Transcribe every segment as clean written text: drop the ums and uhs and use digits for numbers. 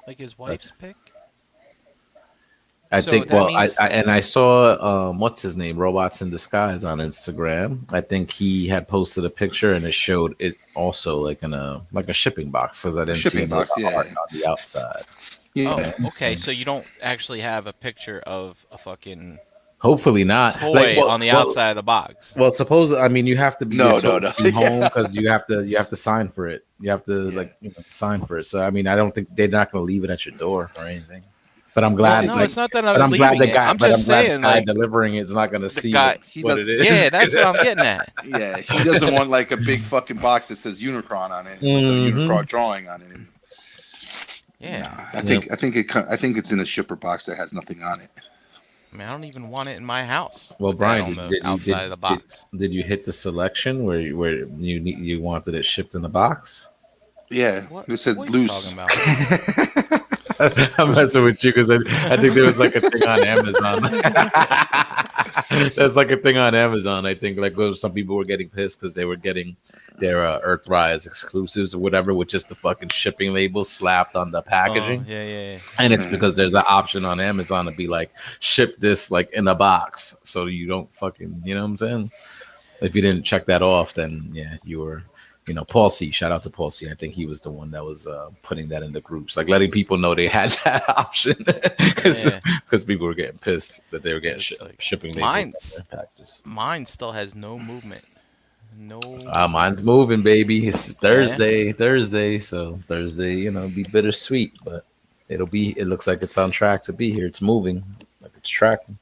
Like his That's wife's pic? I So think. that Well, means I saw what's his name, Robots in Disguise on Instagram. I think he had posted a picture and it showed it also like in a shipping box because I A didn't see shipping any of box, the art yeah, on the outside. You oh, yeah. know, okay. so So you don't actually have a picture of a fucking hopefully not. Like, toy on the outside of the box. suppose I mean you have to be your No, no, toy no. to be home Yeah, because you have to sign for it. You have to yeah. like sign for it. So I mean I don't think they're not going to leave it at your door or anything. But I'm I Well, glad think no, he, it's not that I'm leaving it. I'm but just I'm glad the saying, guy like, delivering it is not going to the see guy. he what it does. is. Yeah, that's what I'm getting at. Yeah, he doesn't want like a big fucking box that says Unicron on it and with the hmm Unicron drawing on it. And Yeah. nah, Yep. I think it's in a shipper box that has nothing on it. I mean, I don't even want it in my house Well, with that Brian, on the outside of the box. did you hit the selection where you wanted it shipped in a box? Yeah, What it what said are you talking loose. about? I'm messing with you because I think there was like a thing on Amazon. That's like a thing on Amazon. I think like some people were getting pissed because they were getting their Earthrise exclusives or whatever with just the fucking shipping label slapped on the Oh, packaging. yeah, yeah, And it's Uh, because there's an option on Amazon to be like ship this like in a box so you don't fucking you know what I'm saying. If you didn't check that off, then yeah, you were, Paul C. Shout out to Paul C. I think he was the one that was putting that in the groups, like letting people know they had that option because yeah. people were getting pissed that they were getting It's like shipping labels on mine's their packages. mine still has no movement. No Mine's movement. moving, baby. It's Yeah. Thursday, so Thursday, be bittersweet, but it'll be. It looks like it's on track to be here. It's moving, like it's tracking.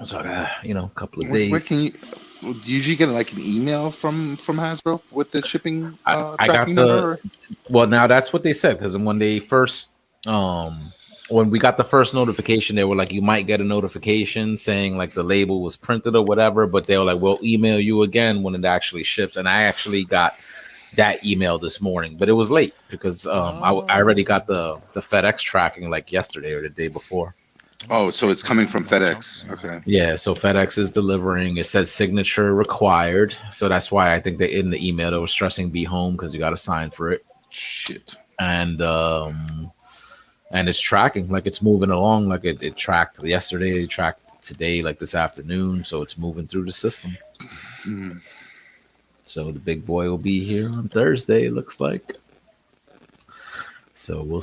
So, a couple of where days. can you? Do you usually get like an email from Hasbro with the shipping I got tracking number? Or? well now that's what they said because when they first when we got the first notification they were like you might get a notification saying like the label was printed or whatever, but they were like we'll email you again when it actually ships, and I actually got that email this morning, but it was late because I already Oh. got the FedEx tracking like yesterday or the day before. Let me Oh, so check it's coming my from junk FedEx. mail. Okay. Yeah, so FedEx is delivering. It says signature required, so that's why I think they in the email they were stressing be home because you got to sign for it. Shit. and it's tracking like it's moving along like it tracked yesterday, it tracked today like this afternoon, so it's moving through the system. Mm. So the big boy will be here on Thursday, it looks like. So we'll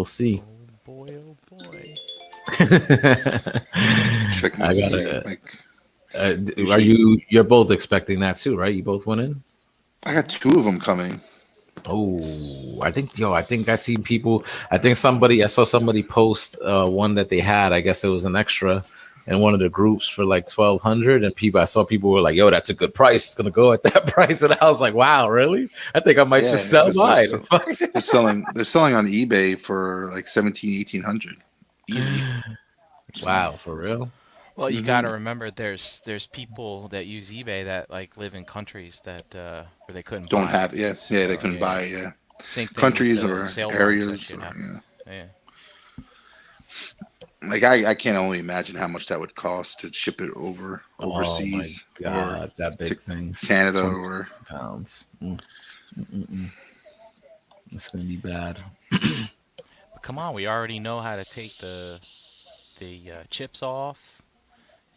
see. Oh boy, oh boy. Checking I to see. gotta Like are usually, you're both expecting that too, right? You both went in. I got two of them coming. Oh, I think I seen people. I saw somebody post one that they had. I guess it was an extra in one of the groups for like 1,200, and I saw people were like, "Yo, that's a good price. It's gonna go at that price." And I was like, "Wow, really? I think I might just Yeah, sell because mine." they're selling on eBay for like 1800 easy. So Wow, for real? Well, you got hmm to remember there's people that use eBay that like live in countries that where they couldn't don't buy it. have it. Yeah, yeah, they So couldn't yeah, buy it. Yeah, same thing with countries the or sailboats that areas shit or happens. Yeah. like I can't only imagine how much that would cost to ship it Oh my overseas or god, that to big thing's Canada or 27 pounds. It's gonna be bad. But come on, we already know how to take the chips off,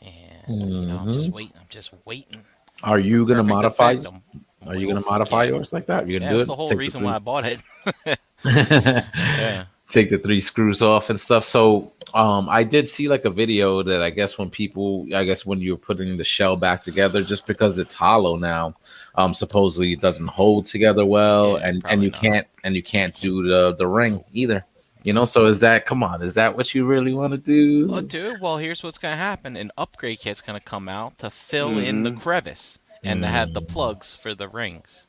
and I'm just hmm waiting. I'm just waiting Are for you gonna perfect modify? effect. Are you Oh gonna fuck modify yeah, yours like that? You're yeah. gonna do That's it? the whole Take the reason why three. I bought it. Yeah. Take the three screws off and stuff. So I did see like a video that I guess when you're putting the shell back together, just because it's hollow now, supposedly it doesn't hold together well, Yeah, and probably not. you You can't can't. do the ring Nope. either. So is that come on, is that what you really want to Oh, do? dude, well, here's what's gonna happen. An upgrade kit's gonna come out to fill in the hmm crevice and to have the Mm, plugs for the rings.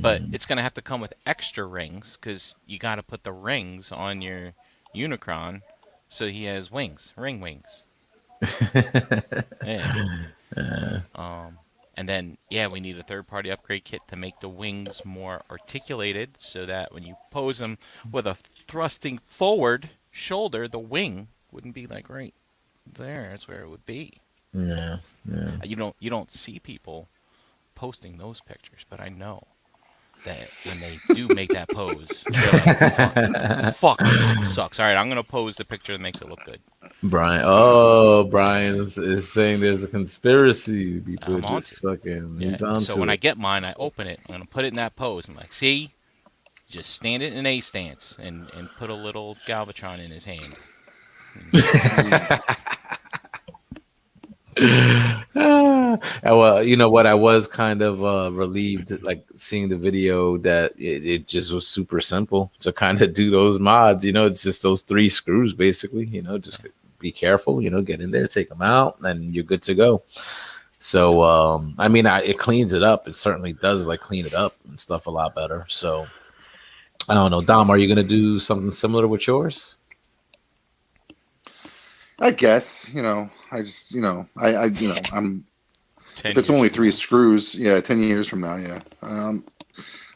But mm. it's gonna have to come with extra rings because you got to put the rings on your Unicron so he has wings, ring wings. Yeah. Um, and then yeah, we need a third-party upgrade kit to make the wings more articulated so that when you pose them with a thrusting forward shoulder, the wing wouldn't be like right there. That's where it would be. Yeah, yeah. You don't see people posting those pictures, but I know. that when they do make that pose, fuck, this thing sucks. All right, I'm gonna pose the picture that makes it look good. Brian is saying there's a conspiracy. People I'm on just fucking. Yeah. He's on So to when it. I get mine, I open it. I'm gonna put it in that pose. I'm like, see, just stand it in an A stance and put a little Galvatron in his hand. Well, you know what? I was kind of relieved, like seeing the video, that it just was super simple to kind of do those mods. You know, it's just those 3 screws, basically. You know, just be careful. You know, get in there, take them out, and you're good to go. So, I mean, it cleans it up. It certainly does, like, clean it up and stuff a lot better. So, I don't know, Dom. Are you gonna do something similar with yours? I guess, I just, I'm. 10 If it's years only from 3 now. screws, yeah, 10 years from now, yeah.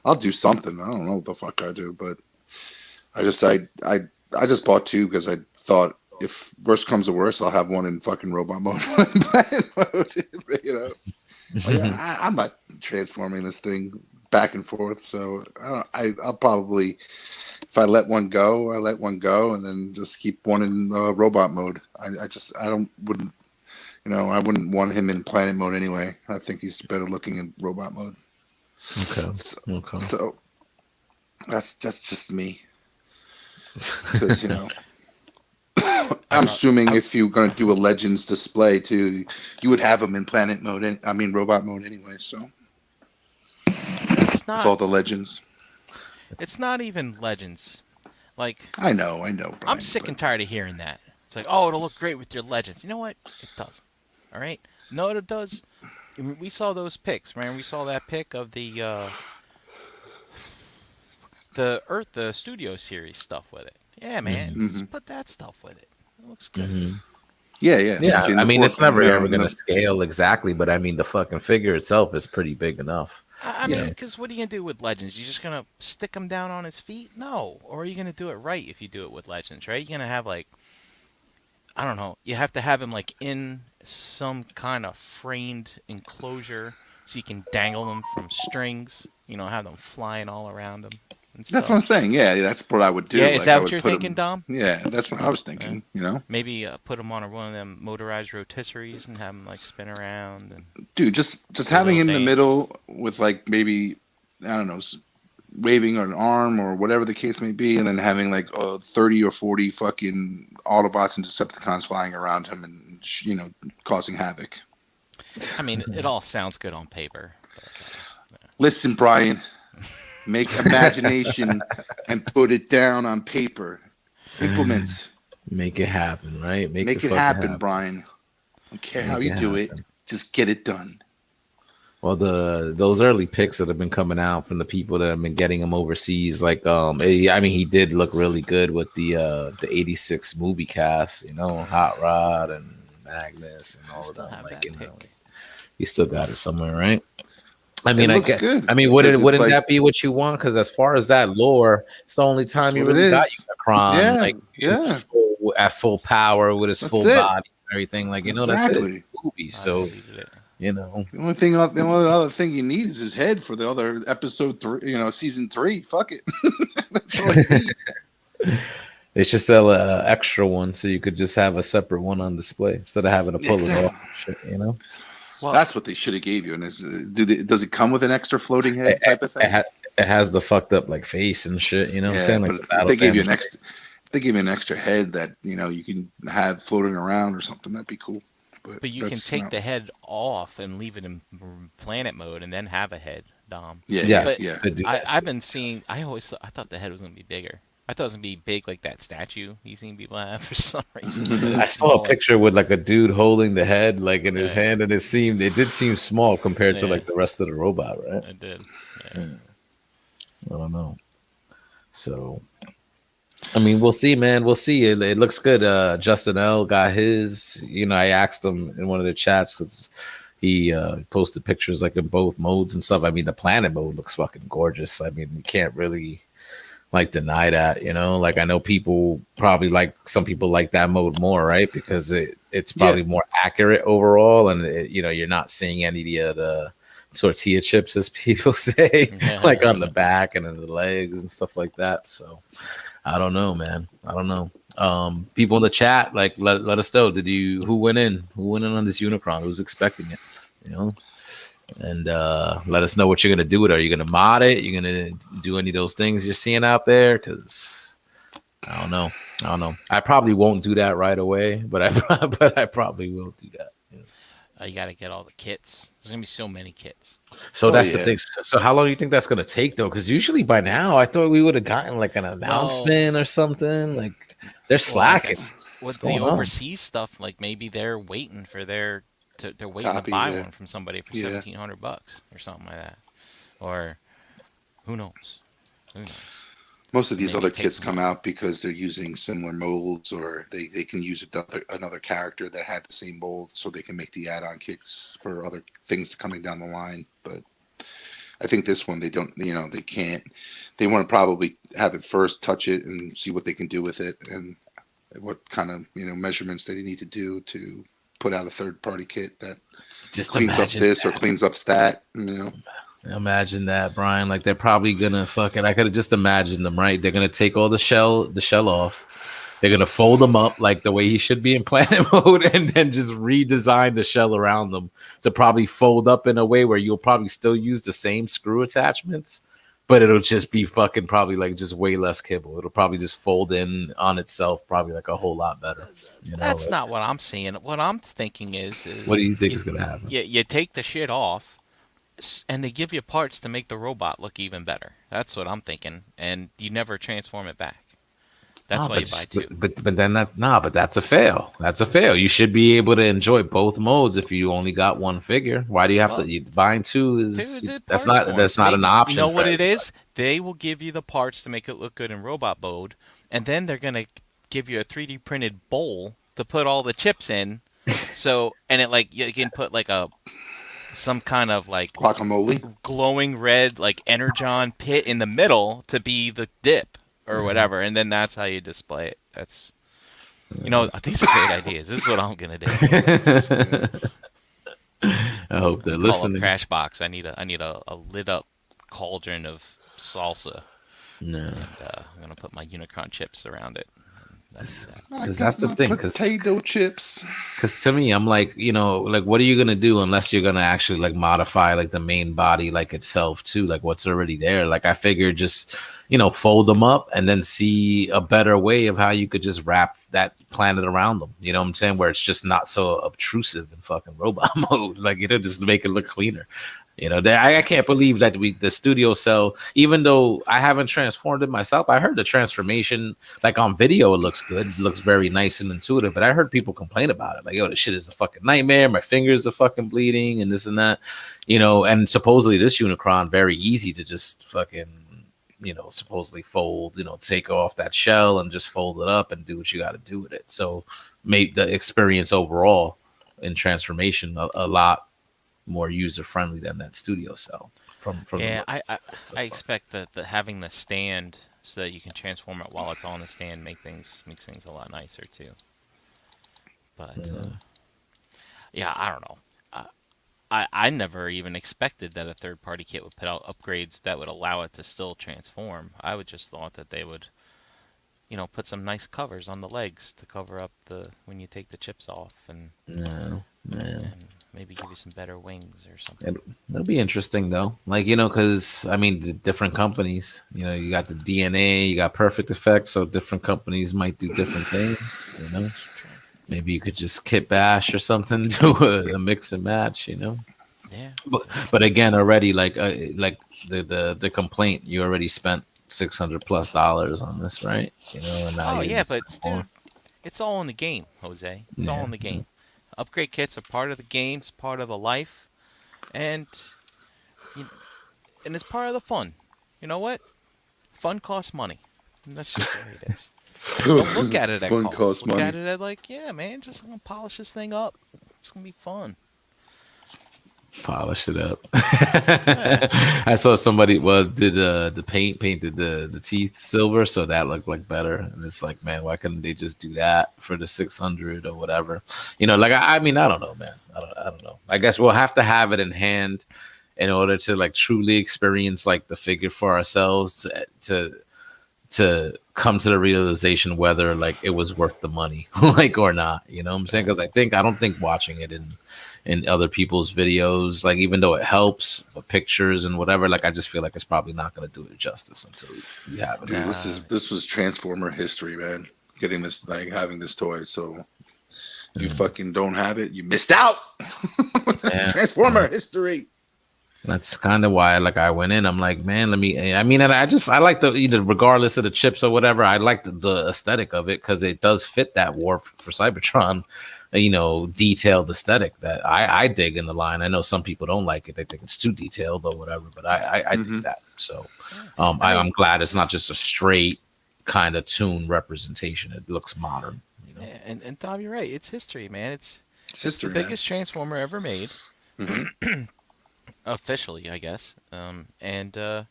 I'll do something. I don't know what the fuck I do, but I just bought 2 because I thought if worst comes to worst, I'll have one in fucking robot mode, one in planet mode. I'm not transforming this thing back and forth, so I'll probably, if I let one go, and then just keep one in robot mode. I wouldn't want him in planet mode anyway. I think he's better looking in robot mode. Okay. So that's just me. Because I'm assuming if you're going to do a Legends display too, you would have him in planet mode. Robot mode anyway. So It's with all not. the Legends, It's not even Legends. Like, I know. I'm Brian, sick but and tired of hearing that. It's like, oh, it'll look great with your Legends. You know what? It doesn't. All right. No, what it does. We saw those pics, man. We saw that pic of the the Studio Series stuff with it. Yeah, man. Mhm. Just put that stuff with it. It looks good. Mm-hmm. Yeah. Yeah, In I the mean, it's forefront, never ever in going to the- scale exactly, but I mean, the fucking figure itself is pretty big enough. I Yeah. mean, because what are you gonna do with Legends? You just gonna stick him down on his feet? No. Or are you gonna do it right if you do it with Legends, right? You're gonna have like, I don't know. You have to have him like in some kind of framed enclosure so you can dangle them from strings. You know, have them flying all around him. And That's stuff. what I'm saying. Yeah, that's what I would do. Yeah, is Like, that I what would you're put thinking, him- Dom? Yeah, that's what I was thinking. Maybe put him on one of them motorized rotisseries and have him like spin around. And Dude, just a having little him in the dance. middle with like maybe I don't know, waving an arm or whatever the case may be, and then having like 30 or 40 fucking Autobots and Decepticons flying around him and causing havoc. I mean, it all sounds good on paper. But, Listen, Brian, make imagination and put it down on paper. Implement. Make it happen, right? Make the it fucking happen, Brian. I don't care how Make you it do it. happen. Just get it done. Well, those early pics that have been coming out from the people that have been getting him overseas, like he did look really good with the '86 movie cast, Hot Rod and Magnus and all of still them. have Like, that pic. you still got it somewhere, right? I mean, It I looks get. good. I mean, because it's wouldn't like- that be what you want? Because as far as that lore, it's the only time you what really it got is. Unicron, Yeah. at full power with his That's full it. body and everything. Like, that's it. Exactly. It's a movie, I so believe it. The only other thing you need is his head for the other episode 3, season 3. Fuck it. That's all you need. they should sell a extra one so you could just have a separate one on display instead of having to pull it off. Shit, Well, That's what they should have gave you. And does it come with an extra floating head type of thing? It has the fucked up like face and shit. You know what I'm saying? Like but the battle if they gave you damage. they gave you an extra head that you can have floating around or something. That'd be cool. but you can that's take not- the head off and leave it in planet mode and then have a head, Dom. Yeah, But yeah. could do that I've too. been seeing. I thought the head was gonna be bigger. I thought it was gonna be big like that statue you seen people have for some reason. I saw a picture with like a dude holding the head like in his Yeah. hand, and it did seem small compared to Yeah. like the rest of the robot, right? I did. Yeah. I don't know. So, I mean, we'll see, man. We'll see. It looks good. Justin L got his. I asked him in one of the chats because he posted pictures like in both modes and stuff. I mean, the planet mode looks fucking gorgeous. I mean, you can't really like deny that. Like I know people probably some people like that mode more, right? Because it's probably more accurate overall, and you're not seeing any of the tortilla chips, as people say, Yeah. like on the back and in the legs and stuff like that. So I don't know, man. I don't know. People in the chat, like, let us know. Who went in on this Unicron? Who's expecting it? You know, and let us know what you're gonna do with it. Are you gonna mod it? You're gonna do any of those things you're seeing out there? Because I don't know. I probably won't do that right away, but I probably will do that. You got to get all the kits. There's gonna be so many kits. So that's the yeah. thing. So how long do you think that's gonna take though? Because usually by now I thought we would have gotten like an announcement or something. Like they're slacking. With the going on? overseas stuff, like maybe they're waiting for they're waiting Copy, to buy yeah. one from somebody for Yeah. $1,700 or something like that, or who knows? Who knows? Most of these Maybe other take kits them come out. out because they're using similar molds, or they can use another character that had the same mold, so they can make the add-on kits for other things coming down the line. But I think this one they don't, they can't. They want to probably have it first, touch it, and see what they can do with it, and what kind of measurements they need to do to put out a third-party kit that Just cleans up imagine this that. or cleans up that. Imagine that, Brian. Like they're probably gonna fucking. I could have just imagined them, right? They're gonna take all the shell off. They're gonna fold them up like the way he should be in planet mode, and then just redesign the shell around them to probably fold up in a way where you'll probably still use the same screw attachments, but it'll just be fucking probably like just way less kibble. It'll probably just fold in on itself, probably like a whole lot better. That's like, not what I'm seeing. What I'm thinking is what do you think is gonna happen? you take the shit off, and they give you parts to make the robot look even better. That's what I'm thinking, and you never transform it back. That's why you buy two. But then but that's a fail. That's a fail. You should be able to enjoy both modes if you only got one figure. Why do you have to? Buying two is that's not an option. You know what it everybody. is? They will give you the parts to make it look good in robot mode, and then they're gonna give you a 3D printed bowl to put all the chips in. So and it like you can put like some kind of like Guacamole. glowing red like energon pit in the middle to be the dip or whatever, and then that's how you display it. That's these are great ideas. This is what I'm gonna do. I hope they're Call listening. up Crashbox. I need a lit up cauldron of salsa. No, And, I'm gonna put my Unicron chips around it. because that's the thing. Potato chips. Because to me, I'm like, like what are you gonna do unless you're gonna actually like modify like the main body like itself too, like what's already there. Like I figured just fold them up and then see a better way of how you could just wrap that planet around them. You know what I'm saying? Where it's just not so obtrusive in fucking robot mode. Like it'll just make it look cleaner. I can't believe that the studio cell, even though I haven't transformed it myself, I heard the transformation, like on video, it looks good. It looks very nice and intuitive, but I heard people complain about it. Like, yo, this shit is a fucking nightmare. My fingers are fucking bleeding and this and that, and supposedly this Unicron, very easy to just fucking, supposedly fold, take off that shell and just fold it up and do what you got to do with it. So make the experience overall in transformation a lot more user friendly than that studio cell. From I expect that having the stand so that you can transform it while it's on the stand makes things a lot nicer too. But I don't know. I never even expected that a third party kit would put out upgrades that would allow it to still transform. I would just thought that they would, put some nice covers on the legs to cover up when you take the chips off and maybe give you some better wings or something. It'll be interesting though. Like, because the different companies, you got the DNA, you got Perfect Effects, so different companies might do different things, Maybe you could just kit bash or something, do a mix and match, Yeah. But again, already like the complaint, you already spent $600+ on this, right? And now but dude, it's all in the game, Jose. It's all in the game. Upgrade kits are part of the game, it's part of the life, and it's part of the fun. You know what? Fun costs money. And that's just the way it is. Don't look at it at Fun cost. costs Look money. at it at like, yeah, man, just gonna polish this thing up. It's gonna be fun. Polish it up. I saw somebody did the painted the teeth silver, so that looked like better. And it's like, man, why couldn't they just do that for the 600 or whatever? Like I don't know, man. I don't know. I guess we'll have to have it in hand in order to like truly experience like the figure for ourselves to come to the realization whether like it was worth the money like or not, you know what I'm saying? Because I don't think watching it in other people's videos, like even though it helps with pictures and whatever, like I just feel like it's probably not going to do it justice until you have it. Dude, this was Transformer history, man. Getting this, like having this toy. So if you fucking don't have it, you missed out. Transformer history. That's kind of why, like, I went in. I'm like, man, let me. I mean, and I like the either regardless of the chips or whatever. I like the aesthetic of it because it does fit that war for Cybertron, you know, detailed aesthetic that I dig in the line. I know some people don't like it; they think it's too detailed or whatever. But I dig that. So, I'm glad it's not just a straight kind of tune representation. It looks modern. You know? And Tom, you're right. It's history, man. It's History, the man. biggest Transformer ever made. Mhm. Officially, I guess. You know,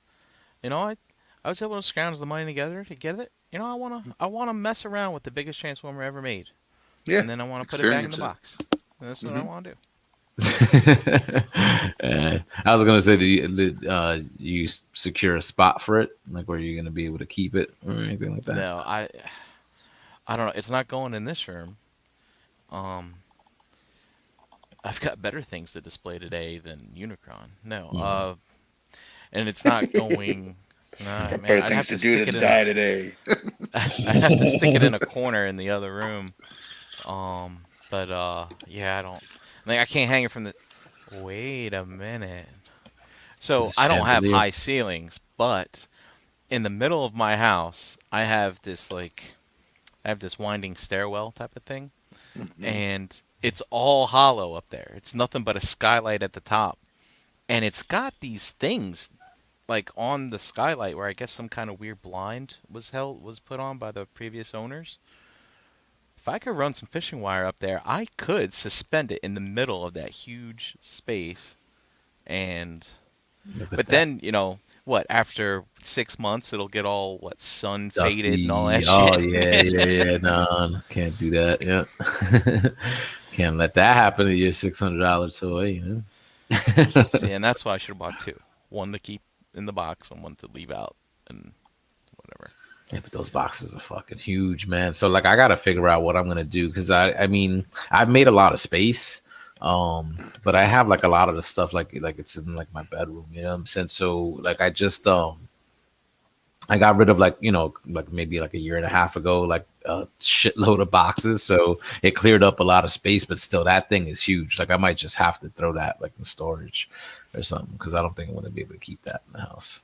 I was able to scrounge the money together to get it. You know, I wanna mess around with the biggest Transformer ever made. Yeah. And then I want to put it back in the Experience box. And that's what I want to do. I was gonna say, did you secure a spot for it, like where you're gonna be able to keep it or anything like that? No, I don't know. It's not going in this room. I've got better things to display today than Unicron. No, and it's not going. Nah, man, Better I'd things have to to do stick to it in. die today. I'd have to stick it in a corner in the other room. But yeah, I don't. Like, I can't hang it from the. Wait a minute. So This I don't have chandelier. high ceilings, but in the middle of my house, I have this winding stairwell type of thing, and it's all hollow up there. It's nothing but a skylight at the top, and it's got these things like on the skylight where I guess some kind of weird blind was put on by the previous owners. If I could run some fishing wire up there, I could suspend it in the middle of that huge space. And Look at but that. then, you know, what, after 6 months it'll get all sun Dusty. faded and all that Oh shit. yeah. No, can't do that. Yeah, can't let that happen to your $600 toy. You know? See, and that's why I should have bought two. One to keep in the box and one to leave out and whatever. Yeah, but those boxes are fucking huge, man. So like, I gotta figure out what I'm gonna do because I mean, I've made a lot of space, but I have like a lot of the stuff like it's in like my bedroom. You know what I'm saying? So like, I just I got rid of like, you know, like maybe like a year and a half ago, like a shitload of boxes. So it cleared up a lot of space, but still that thing is huge. Like I might just have to throw that like in storage or something because I don't think I'm going to be able to keep that in the house.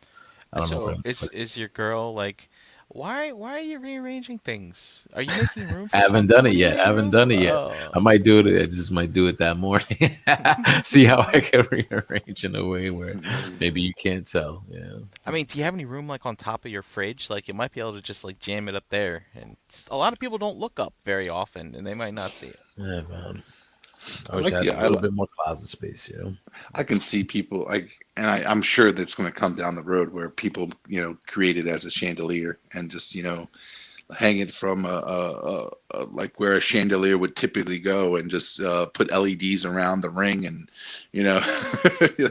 I don't know. So where I'm gonna put it. is your girl like, why are you rearranging things? Are you making room for I haven't something? done What it are you yet. I making haven't room done it for? yet. Oh. I might do it. I just might do it that morning. See how I can rearrange in a way where maybe you can't tell. Yeah. I mean, do you have any room like on top of your fridge? Like, you might be able to just like jam it up there. And a lot of people don't look up very often, and they might not see it. Yeah, man. I I wish like I had the- a little bit more closet space, you know. I can see people like, and I'm sure that's going to come down the road where people, you know, create it as a chandelier and just, you know, hang it from a like where a chandelier would typically go and just put LEDs around the ring and, you know,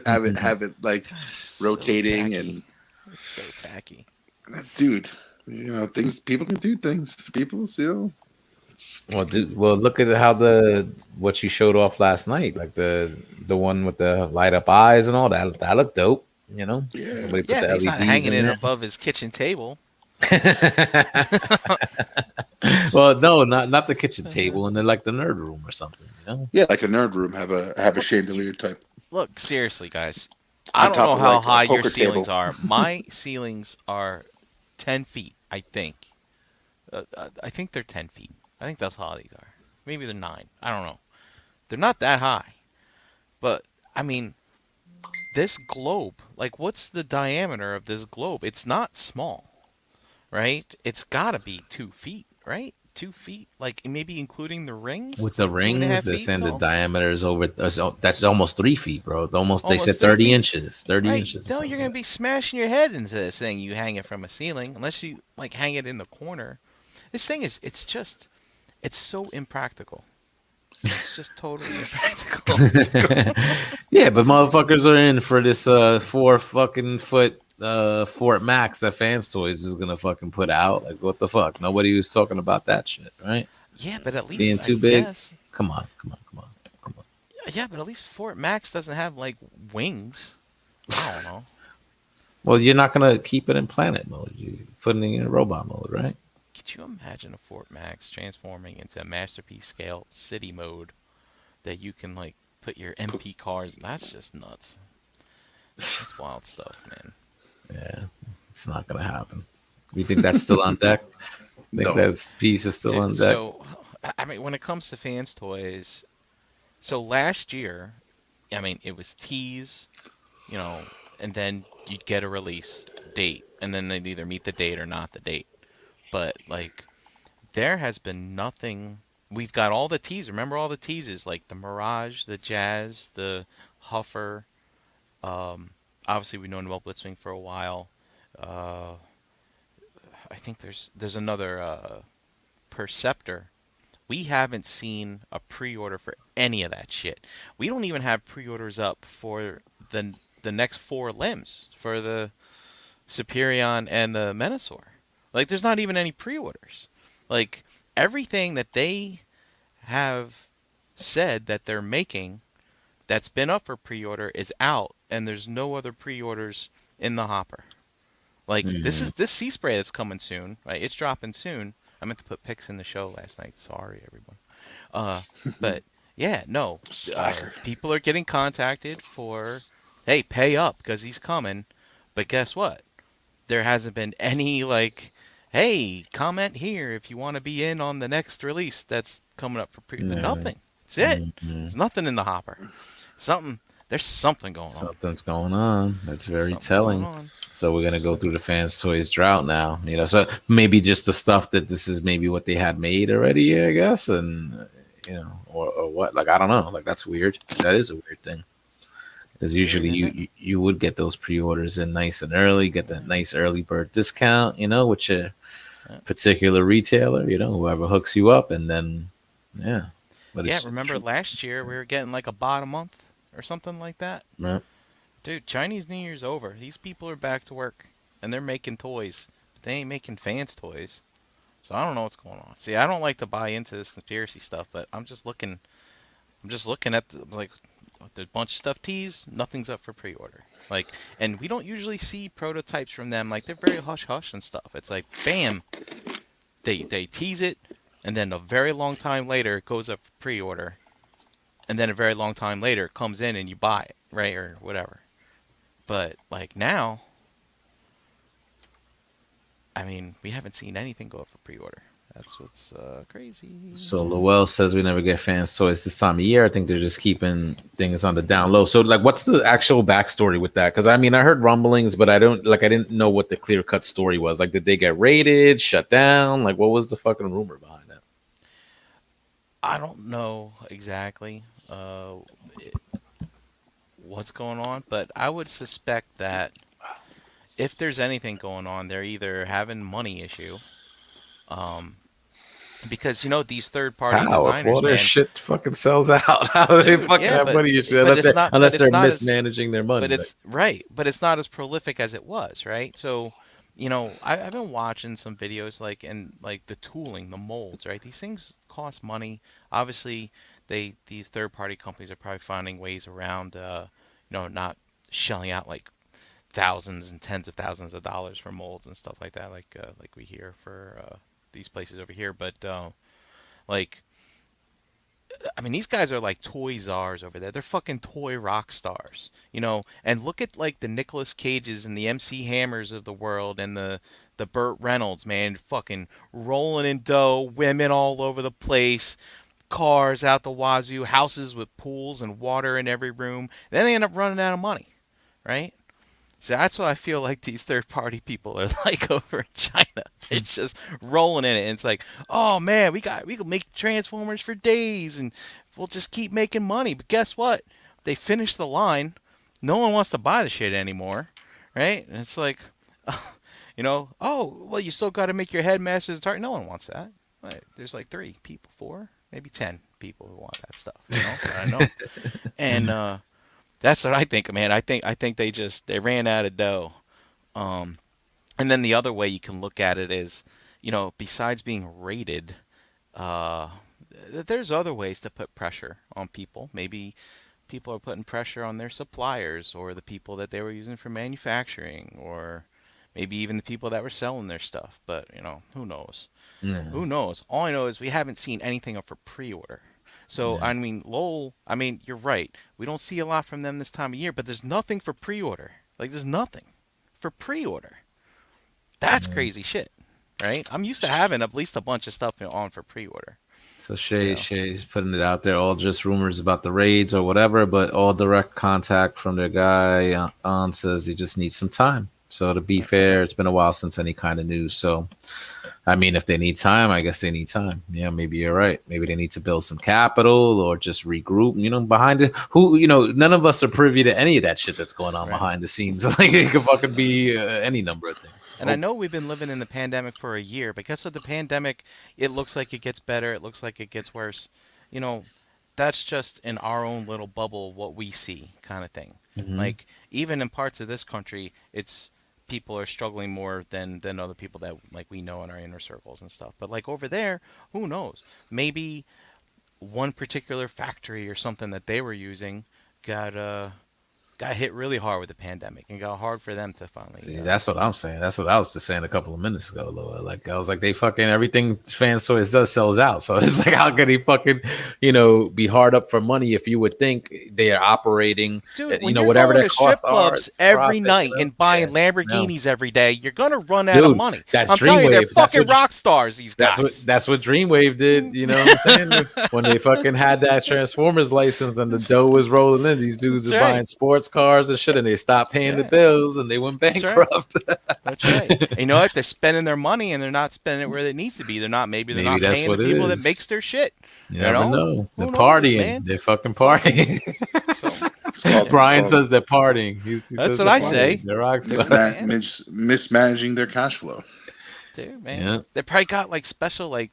have it like So rotating tacky. and It's so tacky. dude, you know, things people can do things. People, you know. Well, look at what you showed off last night, like the one with the light up eyes and all that. That looked dope, you know. Yeah. Somebody put Yeah, the but he's not LEDs hanging in it there. above his kitchen table. Well, no, not the kitchen table, and then like the nerd room or something, you know. Yeah, like a nerd room have a chandelier type. Look, seriously, guys. On I don't top know of, how like, a high your poker ceilings table. are. My ceilings are 10 feet, I think. I think they're 10 feet. I think that's how high these are. Maybe they're 9. I don't know. They're not that high. But, I mean, this globe, like, what's the diameter of this globe? It's not small, right? It's got to be 2 feet, right? 2 feet, like maybe including the rings. With It's the like 2.5 rings, they're feet saying the tall. diameter is over. That's almost 3 feet, bro. Almost, they Almost said 3 30 feet. inches. 30 Right? inches. or No, something you're gonna like be smashing your head into this thing. You hang it from a ceiling, unless you like hang it in the corner. This thing is, it's so impractical. It's just totally impractical. Yeah, but motherfuckers are in for this 4 fucking foot Fort Max that Fans Toys is gonna fucking put out. Like what the fuck? Nobody was talking about that shit, right? Yeah, but at Being least I too big. guess. Come on, come on, come on, come on. Yeah, but at least Fort Max doesn't have like wings. I don't know. Well, you're not gonna keep it in planet mode. You're putting it in robot mode, right? Could you imagine a Fort Max transforming into a masterpiece scale city mode that you can like put your MP cars? That's just nuts. That's wild stuff, man. Yeah, it's not gonna happen. You think that's still on deck? Think No. that piece is still on Dude, deck? so I mean, when it comes to Fans Toys, so last year, I mean, it was tease, you know, and then you'd get a release date, and then they'd either meet the date or not the date. But like, there has been nothing. We've got all the teas. Remember all the teases like the Mirage, the Jazz, the Huffer. Um, Obviously we've known about Blitzwing for a while. Uh, I think there's another Perceptor. We haven't seen a pre-order for any of that shit. We don't even have pre-orders up for the next four limbs for the Superion and the Menasor. Like there's not even any pre-orders. Like everything that they have said that they're making that's been up for pre-order is out, and there's no other pre-orders in the hopper. Like this sea spray that's coming soon, right? It's dropping soon. I meant to put pics in the show last night. Sorry, everyone. But yeah, no. Slacker. People are getting contacted for, hey, pay up because he's coming. But guess what? There hasn't been any like, hey, comment here if you want to be in on the next release that's coming up for pre. No. Nothing. That's it. Mhm. There's nothing in the hopper. There's something going on. Something's going on. That's very Something's telling. going on. So we're gonna go through the Fans Toys drought now. You know, so maybe just the stuff that this is maybe what they had made already, I guess, and you know, or what? Like I don't know. Like that's weird. That is a weird thing. Because usually you would get those pre-orders in nice and early, get that nice early bird discount, you know, with your particular retailer, you know, whoever hooks you up, and then yeah. But Yeah, remember last year we were getting like a bot a month or something like that? right. Dude, Chinese New Year's over. These people are back to work and they're making toys. But they ain't making Fans toys. So I don't know what's going on. See, I don't like to buy into this conspiracy stuff, but I'm just looking at like the bunch of stuff teased, nothing's up for pre-order. Like, and we don't usually see prototypes from them. Like they're very hush hush and stuff. It's like bam, they tease it, and then a very long time later it goes up for pre-order, and then a very long time later it comes in and you buy it, right, or whatever. But like now, I mean, we haven't seen anything go up for pre-order. That's what's crazy. So Lowell says we never get Fans Toys this time of year. I think they're just keeping things on the down low. So like, what's the actual backstory with that? Because I mean, I heard rumblings, but I didn't know what the clear cut story was. Like, did they get raided, shut down? Like, what was the fucking rumor behind that? I don't know exactly what's going on, but I would suspect that if there's anything going on, they're either having money issue, because you know these third-party How? If designers, all their man. shit fucking sells out, how do they Dude, fucking yeah, have but- money issue? but Unless it's they're, not- but unless it's they're not as- mismanaging their money. But it's right, but it's not as prolific as it was, right? So, you know, I've been watching some videos like and like the tooling, the molds, right? These things cost money. Obviously, these third-party companies are probably finding ways around, not shelling out like thousands and tens of thousands of dollars for molds and stuff like that, like we hear for these places over here. But like, I mean, these guys are like toy czars over there. They're fucking toy rock stars, you know. And look at like the Nicolas Cages and the MC Hammers of the world and the Burt Reynolds, man, fucking rolling in dough, women all over the place, cars out the wazoo, houses with pools and water in every room. Then they end up running out of money, right? So that's what I feel like these third-party people are like over in China. It's just rolling in it, and it's like, oh man, we can make Transformers for days, and we'll just keep making money. But guess what? They finish the line, no one wants to buy the shit anymore, right? And it's like, oh, well, you still got to make your headmasters target. No one wants that. There's like 3 people, 4, maybe 10 people who want that stuff. I know. And that's what I think, man. I think they ran out of dough. Um, and then the other way you can look at it is, besides being rated, uh, there's other ways to put pressure on people. Maybe people are putting pressure on their suppliers or the people that they were using for manufacturing, or maybe even the people that were selling their stuff. But, who knows? Yeah. Who knows? All I know is we haven't seen anything up for pre-order. So, Yeah. I mean, Lowell, you're right. We don't see a lot from them this time of year, but there's nothing for pre-order. Like, there's nothing for pre-order. That's Yeah. crazy shit, right? I'm used to having at least a bunch of stuff on for pre-order. So Shay's putting it out there, all just rumors about the raids or whatever, but all direct contact from their guy on says he just needs some time. So to be fair, it's been a while since any kind of news. So, I mean, if they need time, I guess they need time. Yeah, maybe you're right. Maybe they need to build some capital or just regroup, behind it. None of us are privy to any of that shit that's going on Right. behind the scenes. Like, it could fucking be any number of things. And I know we've been living in the pandemic for a year, but guess what? The pandemic, it looks like it gets better. It looks like it gets worse. That's just in our own little bubble what we see, kind of thing. Mhm. Like, even in parts of this country, people are struggling more than other people that like we know in our inner circles and stuff. But like over there, who knows? Maybe one particular factory or something that they were using got hit really hard with the pandemic and got hard for them to finally. See, that's what I'm saying. That's what I was just saying a couple of minutes ago, Loa. Like, I was like, they fucking everything Fans Toys does sells out. So it's like, how could he fucking, be hard up for money if you would think they are operating, Dude, when whatever you're going their to strip costs are, clubs it's every profit, night and buying Yeah, Lamborghinis every day, you're gonna run out of Dude, money. that's I'm telling you, they're Dreamwave. That's fucking what- rock stars. These guys. That's what Dreamwave did. You know what I'm saying? When they fucking had that Transformers license and the dough was rolling in, these dudes That's are right. buying sports cars and shit, and they stopped paying the Yeah. bills and they went That's right. bankrupt. That's right. And you know what? They're spending their money and they're not spending it where it needs to be. They're not. Maybe they're Maybe not that's paying what the it people that is. makes their shit. You never know. They're Who knows, partying. man? They're fucking partying. So Brian says they're partying. He That's says what they're I say. partying. They're rock stars. mismanaging their cash flow. dude, man, Yeah. they probably got like special like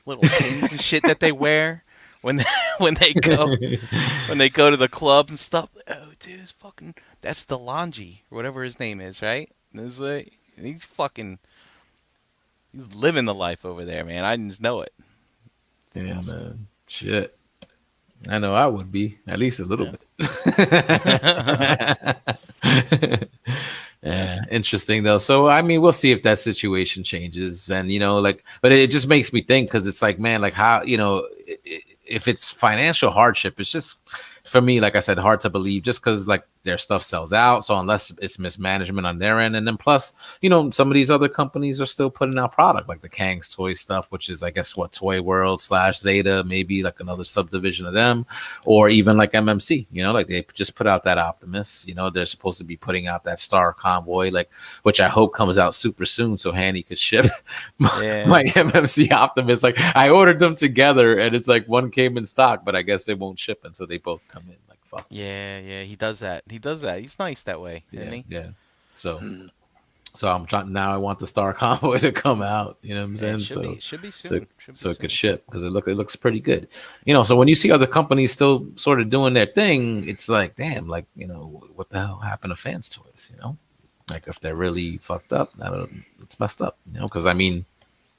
little pins and shit that they wear when when they go to the clubs and stuff. Oh, dude, it's fucking that's Delange or whatever his name is, right? This way, he's living the life over there, man. I just know it. It's Yeah, awesome. man. Shit. I know I would be, at least a little bit. Yeah, interesting though. So I mean, we'll see if that situation changes, and but it just makes me think because it's like, man, like how if it's financial hardship, it's just for me, like I said, hard to believe just because like their stuff sells out. So unless it's mismanagement on their end, and then plus, some of these other companies are still putting out product like the Kang's Toy stuff, which is I guess what Toy World / Zeta, maybe like another subdivision of them, or even like MMC. Like they just put out that Optimus. They're supposed to be putting out that Star Convoy, like which I hope comes out super soon so Handy could ship Yeah. my MMC Optimus. Like I ordered them together, and it's like one came in stock, but I guess they won't ship until they both come in. Like fuck. Yeah, he does that. He's nice that way, isn't he? Yeah. So I'm trying now. I want the Star Convoy to come out. You know what I'm saying? Yeah, should be soon. So it could ship because it looks pretty good. So when you see other companies still sort of doing their thing, it's like, damn, like what the hell happened to Fans Toys? Like if they're really fucked up, it's messed up. Because I mean,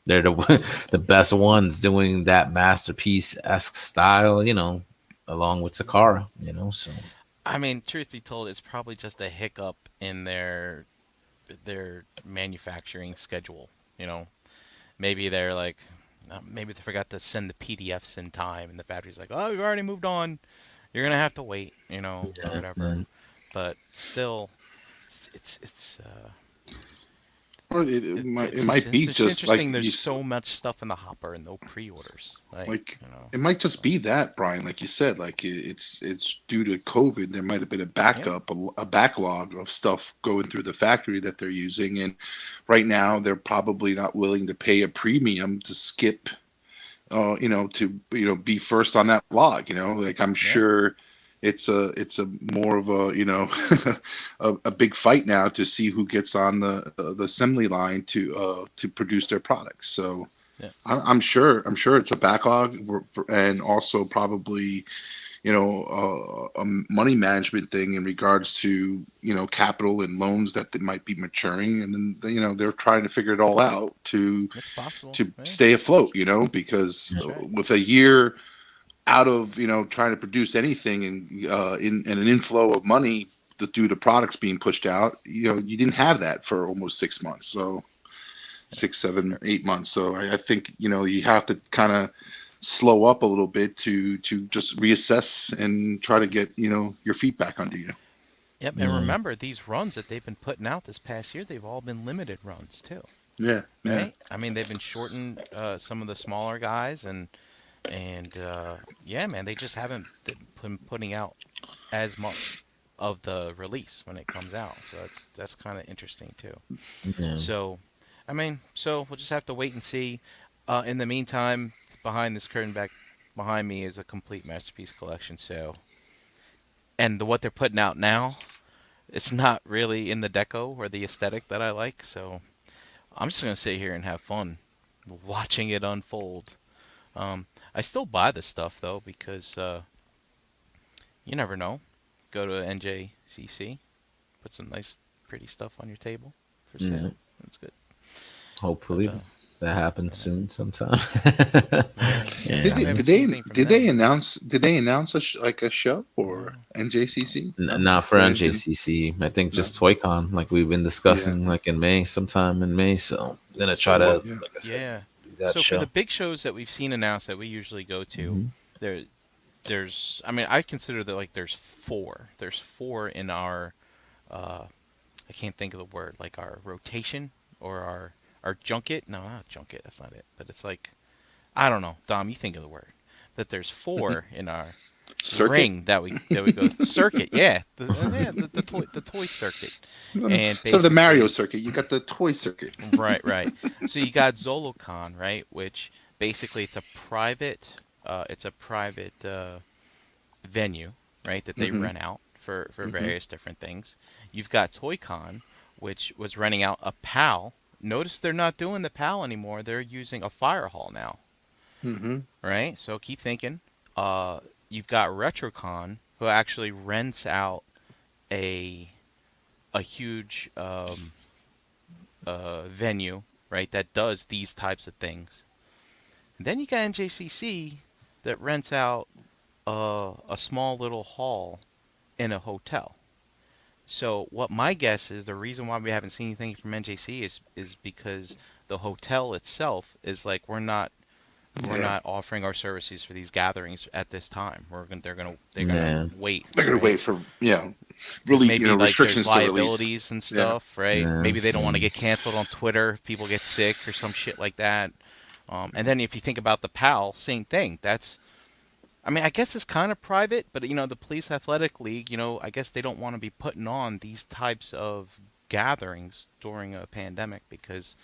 they're the best ones doing that masterpiece-esque style. Along with Sakara. So. I mean, truth be told, it's probably just a hiccup in their manufacturing schedule. Maybe they're like, maybe they forgot to send the PDFs in time, and the factory's like, oh, we've already moved on. You're gonna have to wait, or whatever. Man. But still, it's Or it might be it's just like interesting. There's you so much stuff in the hopper and no pre-orders. Like, it might just be that, Brian, like you said, like it's due to COVID. There might have been a backup, a backlog of stuff going through the factory that they're using, and right now they're probably not willing to pay a premium to skip, to be first on that log. Like I'm sure it's a more of a a big fight now to see who gets on the assembly line to produce their products. So Yeah. I'm sure it's a backlog, and also probably, a money management thing in regards to, capital and loans that they might be maturing, and then they're trying to figure it all out It's possible. to Yeah, stay afloat, because that's right. with a year out of, trying to produce anything, and in an inflow of money due to products being pushed out, you didn't have that for almost 6 months. So six, Yeah. 7, 8 months. So I think, you have to kind of slow up a little bit to just reassess and try to get, your feet back under you. Yep, and Yeah. remember these runs that they've been putting out this past year, they've all been limited runs too, Yeah, yeah. right? I mean, they've been shortened some of the smaller guys, and yeah, man, they just haven't been putting out as much of the release when it comes out. So that's kind of interesting too. Yeah. So, I mean, so we'll just have to wait and see. In the meantime, behind this curtain back behind me is a complete masterpiece collection. So, and what they're putting out now, it's not really in the deco or the aesthetic that I like. So, I'm just gonna sit here and have fun watching it unfold. I still buy the stuff though because you never know. Go to NJCC, put some nice, pretty stuff on your table for Yeah. sale. That's good. But Hopefully that happens yeah, soon sometime. yeah. Did Yeah. I they haven't did seen they anything from did they them. announce like a show No. for NJCC? No, Not for they didn't. NJCC. I think No. just ToyCon, like we've been Yeah. discussing, like in May, sometime in May. So I'm gonna try So to, what? Yeah. like I said, Yeah. do that So for the show. big shows that we've seen announced that we usually go to, Hmm. there, there's. I mean, I consider that like there's four. There's four in our. I can't think of the word. Like our rotation or our junket. No, not junket. That's not it. But it's like I don't know. Dom, you think of the word. That there's four in our Circuit. ring that we go circuit. Yeah, the toy circuit, and Instead of the Mario basically circuit, you got the toy circuit. right. So you got ZoloCon, right, which basically it's a private venue, right, that they Hmm. rent out for Hmm. various different things. You've got ToyCon, which was renting out a PAL. Notice they're not doing the PAL anymore. They're using a fire hall now, Hmm. right? So keep thinking. Uh, you've got RetroCon, who actually rents out a a huge venue, right, that does these types of things. And then you got NJCC that rents out a small little hall in a hotel. So what my guess is the reason why we haven't seen anything from NJC is because the hotel itself is like we're Yeah. not offering our services for these gatherings at this time. They're gonna Yeah. wait, They're gonna right? wait for Because really maybe like there's restrictions to release. liabilities and Yeah. stuff, right? Yeah. Maybe they don't want to Yeah. get canceled on Twitter if people get sick or some shit like that. And then if you think about the PAL, same thing. I mean, I guess it's kind of private, but the Police Athletic League, I guess they don't want to be putting on these types of gatherings during a pandemic because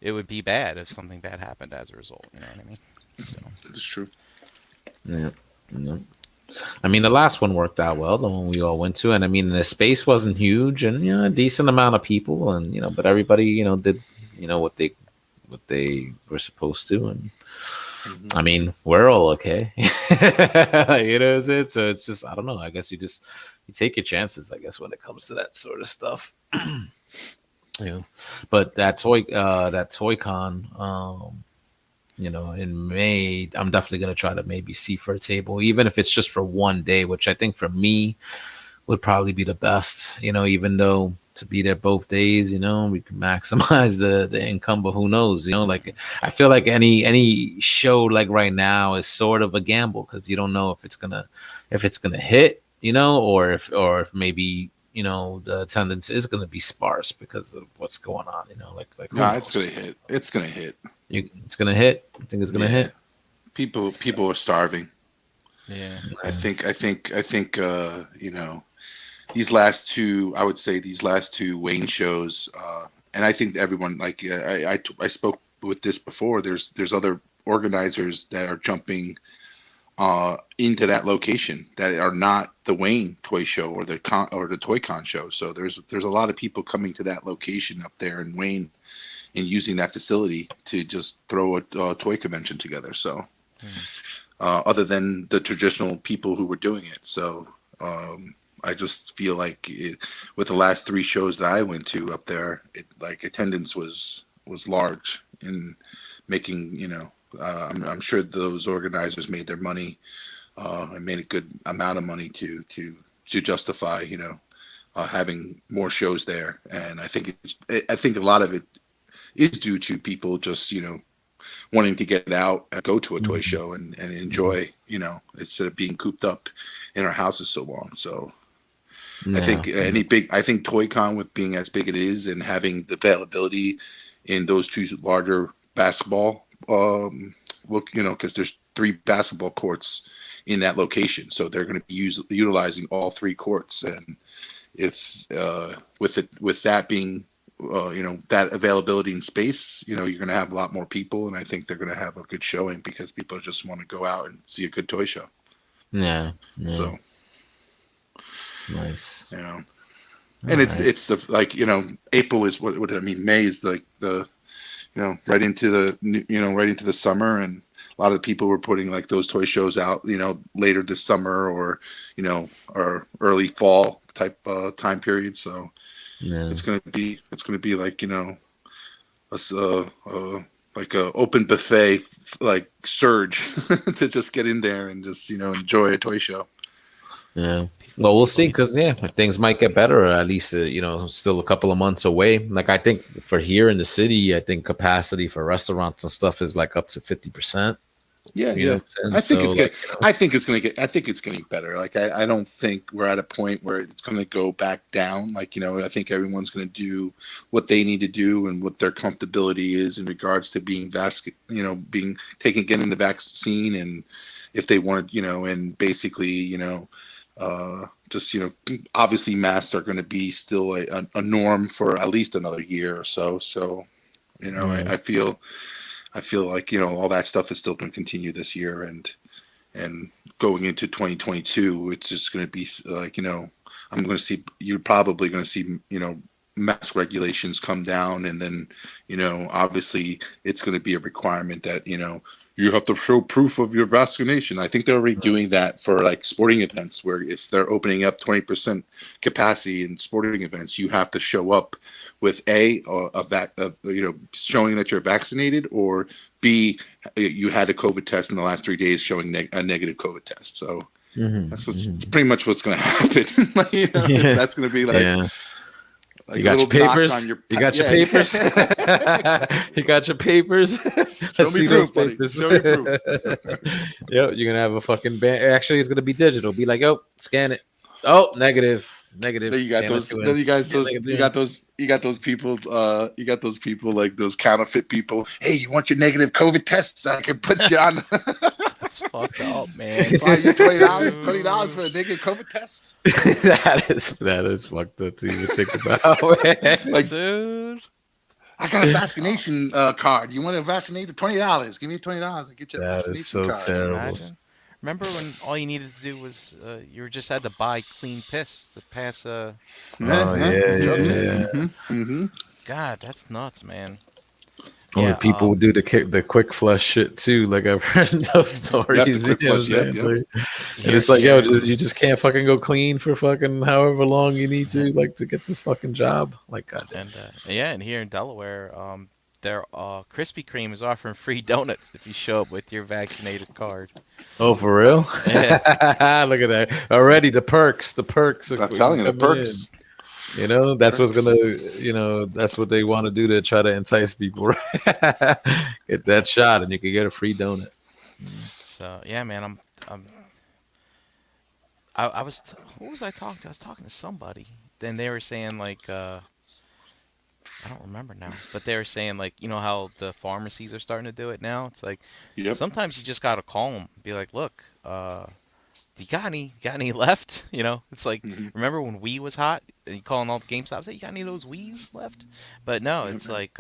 it would be bad if something bad happened as a result. You know what I mean? So That's true. Yeah. Yeah. I mean, the last one worked out well, the one we all went to, and I mean, the space wasn't huge, and a decent amount of people, and but everybody, did, what they were supposed to, and Hmm. I mean, we're all okay. It's just I don't know. I guess you take your chances. I guess when it comes to that sort of stuff. Yeah, but that toy con, in May, I'm definitely gonna try to maybe see for a table, even if it's just for one day, which I think for me would probably be the best. Even though to be there both days, we can maximize the income, but who knows? Like I feel like any show like right now is sort of a gamble because you don't know if it's gonna hit, or if maybe the attendance is gonna be sparse because of what's going on. Like who No, it's knows? gonna hit. It's gonna hit. It's gonna hit. I think it's gonna Yeah. hit. People are starving. yeah, I think these last two, I would say these last two Wayne shows, and I think everyone, like, I spoke with this before. There's other organizers that are jumping into that location that are not the Wayne Toy Show or the Toy Con show. So there's a lot of people coming to that location up there in Wayne, in using that facility to just throw a toy convention together. So, other than the traditional people who were doing it, so I just feel like with the last 3 shows that I went to up there, like attendance was large in making, I'm sure those organizers made their money and made a good amount of money to justify, having more shows there. And I think a lot of it is due to people just, wanting to get out and go to a toy show and enjoy, instead of being cooped up in our houses so long. So I think I think ToyCon, with being as big it is and having the availability in those 2 larger basketball because there's 3 basketball courts in that location, so they're going to be utilizing all 3 courts. And if with that being that availability in space, you're going to have a lot more people, and I think they're going to have a good showing because people just want to go out and see a good toy show. Yeah. So nice. And it's the April is what I mean. May is like the right into the summer, and a lot of people were putting like those toy shows out later this summer or early fall type time period. So it's gonna be like like a open buffet like surge to just get in there and just enjoy a toy show. Yeah. Well, we'll see, because things might get better, or at least still a couple of months away. Like I think for here in the city, I think capacity for restaurants and stuff is like up to 50%. Yeah. I think it's getting better. Like I don't think we're at a point where it's going to go back down. Like I think everyone's going to do what they need to do and what their comfortability is in regards to being getting the vaccine, and if they want and basically just obviously masks are going to be still a norm for at least another year or so. So I feel like all that stuff is still going to continue this year, and going into 2022, it's just going to be like you're probably going to see mask regulations come down, and then obviously it's going to be a requirement that you have to show proof of your vaccination. I think they're already doing that for like sporting events, where if they're opening up 20% capacity in sporting events, you have to show up with showing that you're vaccinated, or B, you had a COVID test in the last 3 days showing a negative COVID test. So that's pretty much what's going to happen. That's going to be like. Like you got your papers. You got your papers. Exactly. You got your papers. Let's see those papers. Show me proof. Yep, you're gonna have a fucking band. Actually, it's gonna be digital. Be like, oh, scan it. Oh, negative. Then you got those. Then you got those people. You got those people like those counterfeit people. Hey, you want your negative COVID tests? I can put you on. That's fucked up, man. Fine, you $20 for a negative COVID test. that is fucked up to even think about. Like, dude, I got a vaccination card. You want to vaccinate? $20. Give me $20. I'll get you a vaccination is so card. terrible. Imagine. Remember when all you needed to do was you just had to buy clean piss to pass a. God, that's nuts, man. Only people do the quick flush shit too. Like I've heard those stories. Yep. And it's like, you just can't fucking go clean for fucking however long you need to, like, to get this fucking job. Like, goddamn. And here in Delaware, their Krispy Kreme is offering free donuts if you show up with your vaccinated card. Oh, for real? Yeah. Look at that. Already the perks. I'm telling you, the perks. That's what's gonna, that's what they want to do to try to entice people. Get that shot, and you can get a free donut. So yeah, man, I was who was I talking to? I was talking to somebody. Then they were saying like, I don't remember now, but they were saying like, how the pharmacies are starting to do it now. It's like, sometimes you just gotta call them, be like, look, you got any left? It's like, remember when Wii was hot? You calling all the GameStop, say, you got any of those Wiis left? But no, it's like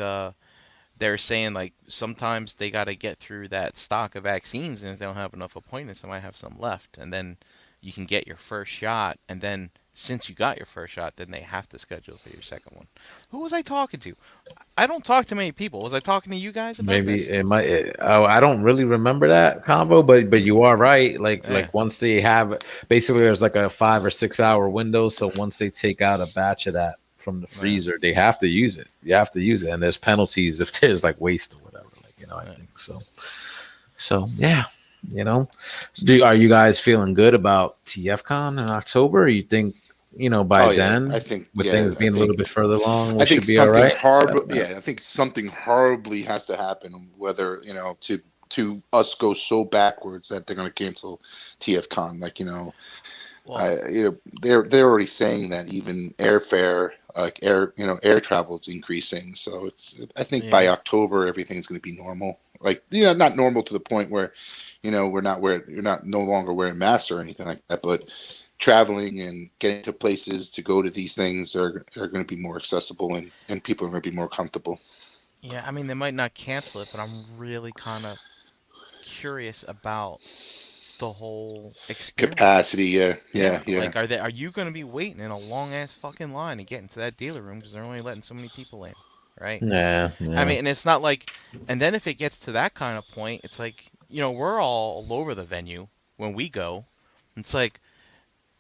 they're saying like sometimes they got to get through that stock of vaccines, and if they don't have enough appointments, they might have some left, and then you can get your first shot, and then since you got your first shot, then they have to schedule for your second one. Who was I talking to? I don't talk to many people. Was I talking to you guys about Maybe this? it might. I don't really remember that combo, but you are right. Yeah. Like once they have, basically there's like a 5 or 6 hour window. So once they take out a batch of that from the Yeah. freezer, they have to use it. You have to use it, and there's penalties if there's like waste or whatever. I Yeah. think so. So yeah, you know. Are you guys feeling good about TFCon in October? Or you think by Oh yeah, then, I think with yeah, things I being a little think bit further along, we I think should be all something right? horrible. Yeah, I think something horribly has to happen. Whether to us go so backwards that they're going to cancel TFCon. Like Well, they're already saying that even airfare, like air travel is increasing. So I think by yeah. October everything's going to be normal. Like not normal to the point where you're not no longer wearing masks or anything like that, but traveling and getting to places to go to these things are going to be more accessible and people are going to be more comfortable. Yeah, I mean, they might not cancel it, but I'm really kind of curious about the whole experience. Capacity, yeah, Yeah, yeah, yeah. like are you going to be waiting in a long ass fucking line to get into that dealer room because they're only letting so many people in, right? Yeah, I yeah. mean, and it's not like, and then if it gets to that kind of point, it's like, we're all over the venue when we go. It's like,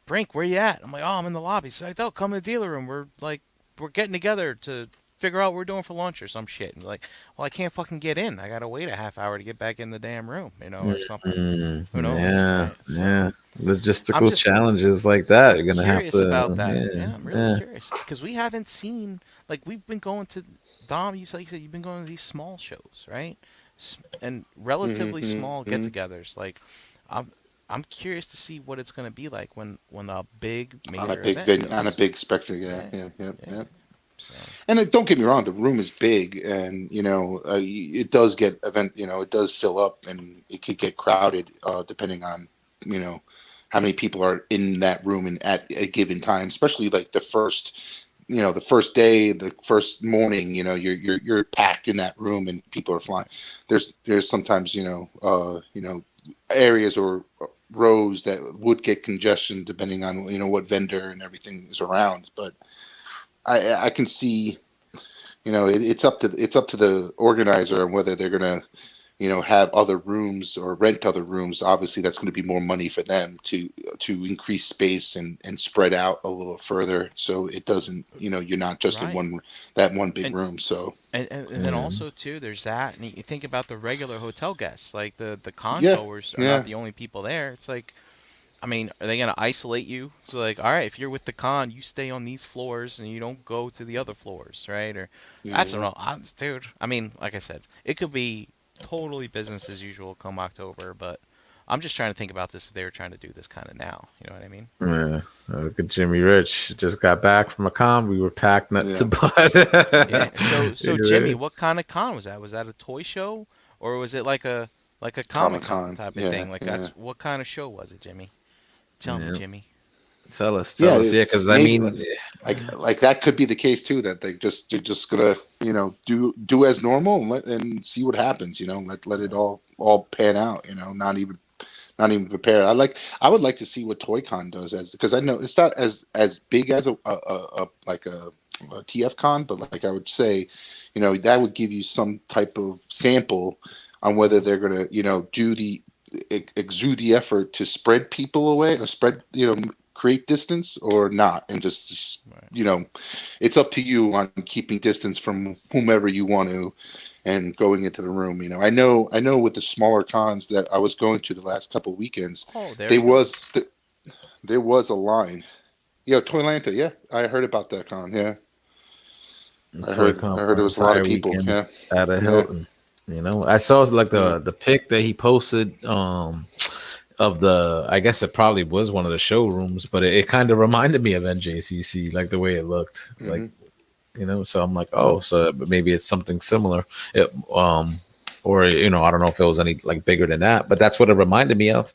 Brink, where you at? I'm like, oh, I'm in the lobby. She's like, oh, come in the dealer room. We're getting together to figure out what we're doing for lunch or some shit. And like, well, I can't fucking get in. I gotta wait a half hour to get back in the damn room, or something. Who knows, Yeah, right? So yeah. I'm Logistical just challenges like that. You're gonna have curious about to. that. Yeah, Yeah, I'm really yeah. curious because we haven't seen like we've been going to Dom. You said you've been going to these small shows, right? And relatively small Mm-hmm. get-togethers. Like, I'm I'm curious to see what it's going to be like when a big On a major big event on a goes. big spectrum. Yeah, Yeah, yeah, yeah, yeah. yeah. So And don't get me wrong, the room is big, and it does get it does fill up, and it could get crowded depending on you know how many people are in that room and at a given time, especially like the first day, the first morning. You're packed in that room, and people are flying. There's sometimes areas or rows that would get congestion depending on what vendor and everything is around, but I can see it's up to the organizer and whether they're gonna have other rooms or rent other rooms. Obviously that's going to be more money for them to increase space and spread out a little further so it doesn't you're not just in right, one big and room. So and then Yeah. also too, there's that, and you think about the regular hotel guests, like the con yeah, goers are not yeah, the only people there. It's like, I mean, are they gonna isolate you? So like, all right, if you're with the con, you stay on these floors and you don't go to the other floors, right? Or I don't yeah. know, dude. I mean, like I said, it could be totally business as usual come October, but I'm just trying to think about this if they were trying to do this kind of now. You know what I mean? Yeah. Look at Jimmy Rich. Just got back from a con. We were packed nut to Yeah. butt. Yeah. So Jimmy, Yeah. what kind of con was that? Was that a toy show, or was it like a Comic Comic Con Con, type of yeah, thing? Like yeah, that's what kind of show was it, Jimmy? Tell me, Jimmy. Tell us, tell us. yeah. Yeah, because I Maybe mean, like that could be the case too, that they're just gonna do as normal and see what happens. Let it all pan out. Not even prepared. I would like to see what ToyCon does, as because I know it's not as big as a TF Con, but like I would say, that would give you some type of sample on whether they're gonna do the exude the effort to spread people away or create distance or not, and just Right. it's up to you on keeping distance from whomever you want to and going into the room. I know with the smaller cons that I was going to the last couple of weekends, Oh, there there he was goes. there was a line. Toylanta, yeah, I heard about that con. Yeah, I Toy heard Con I heard for there an was a lot of entire people. weekend Yeah, at a yeah, Hilton. I saw like yeah. the pic that he posted of the. I guess it probably was one of the showrooms, but it kind of reminded me of NJCC, like the way it looked. Hmm. So I'm like, oh, so maybe it's something similar. Or I don't know if it was any like bigger than that, but that's what it reminded me of.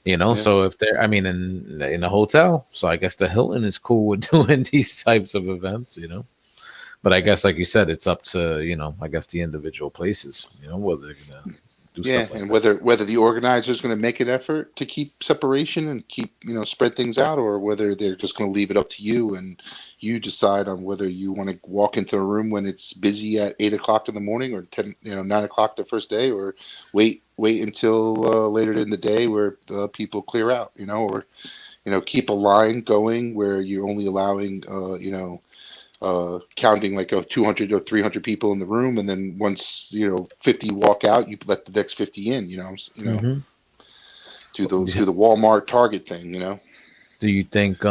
Yeah, So if they're, I mean, in a hotel, so I guess the Hilton is cool with doing these types of events. But I guess, like you said, it's up to I guess the individual places, whether they're gonna do Yeah, stuff like and that. whether the organizer is going to make an effort to keep separation and keep spread things out, or whether they're just going to leave it up to you and you decide on whether you want to walk into a room when it's busy at 8 o'clock in the morning or 9 o'clock the first day, or wait until later in the day where the people clear out, or keep a line going where you're only allowing counting like 200 or 300 people in the room, and then once 50 walk out, you let the next 50 in. Hmm. Do the Walmart Target thing. Do you think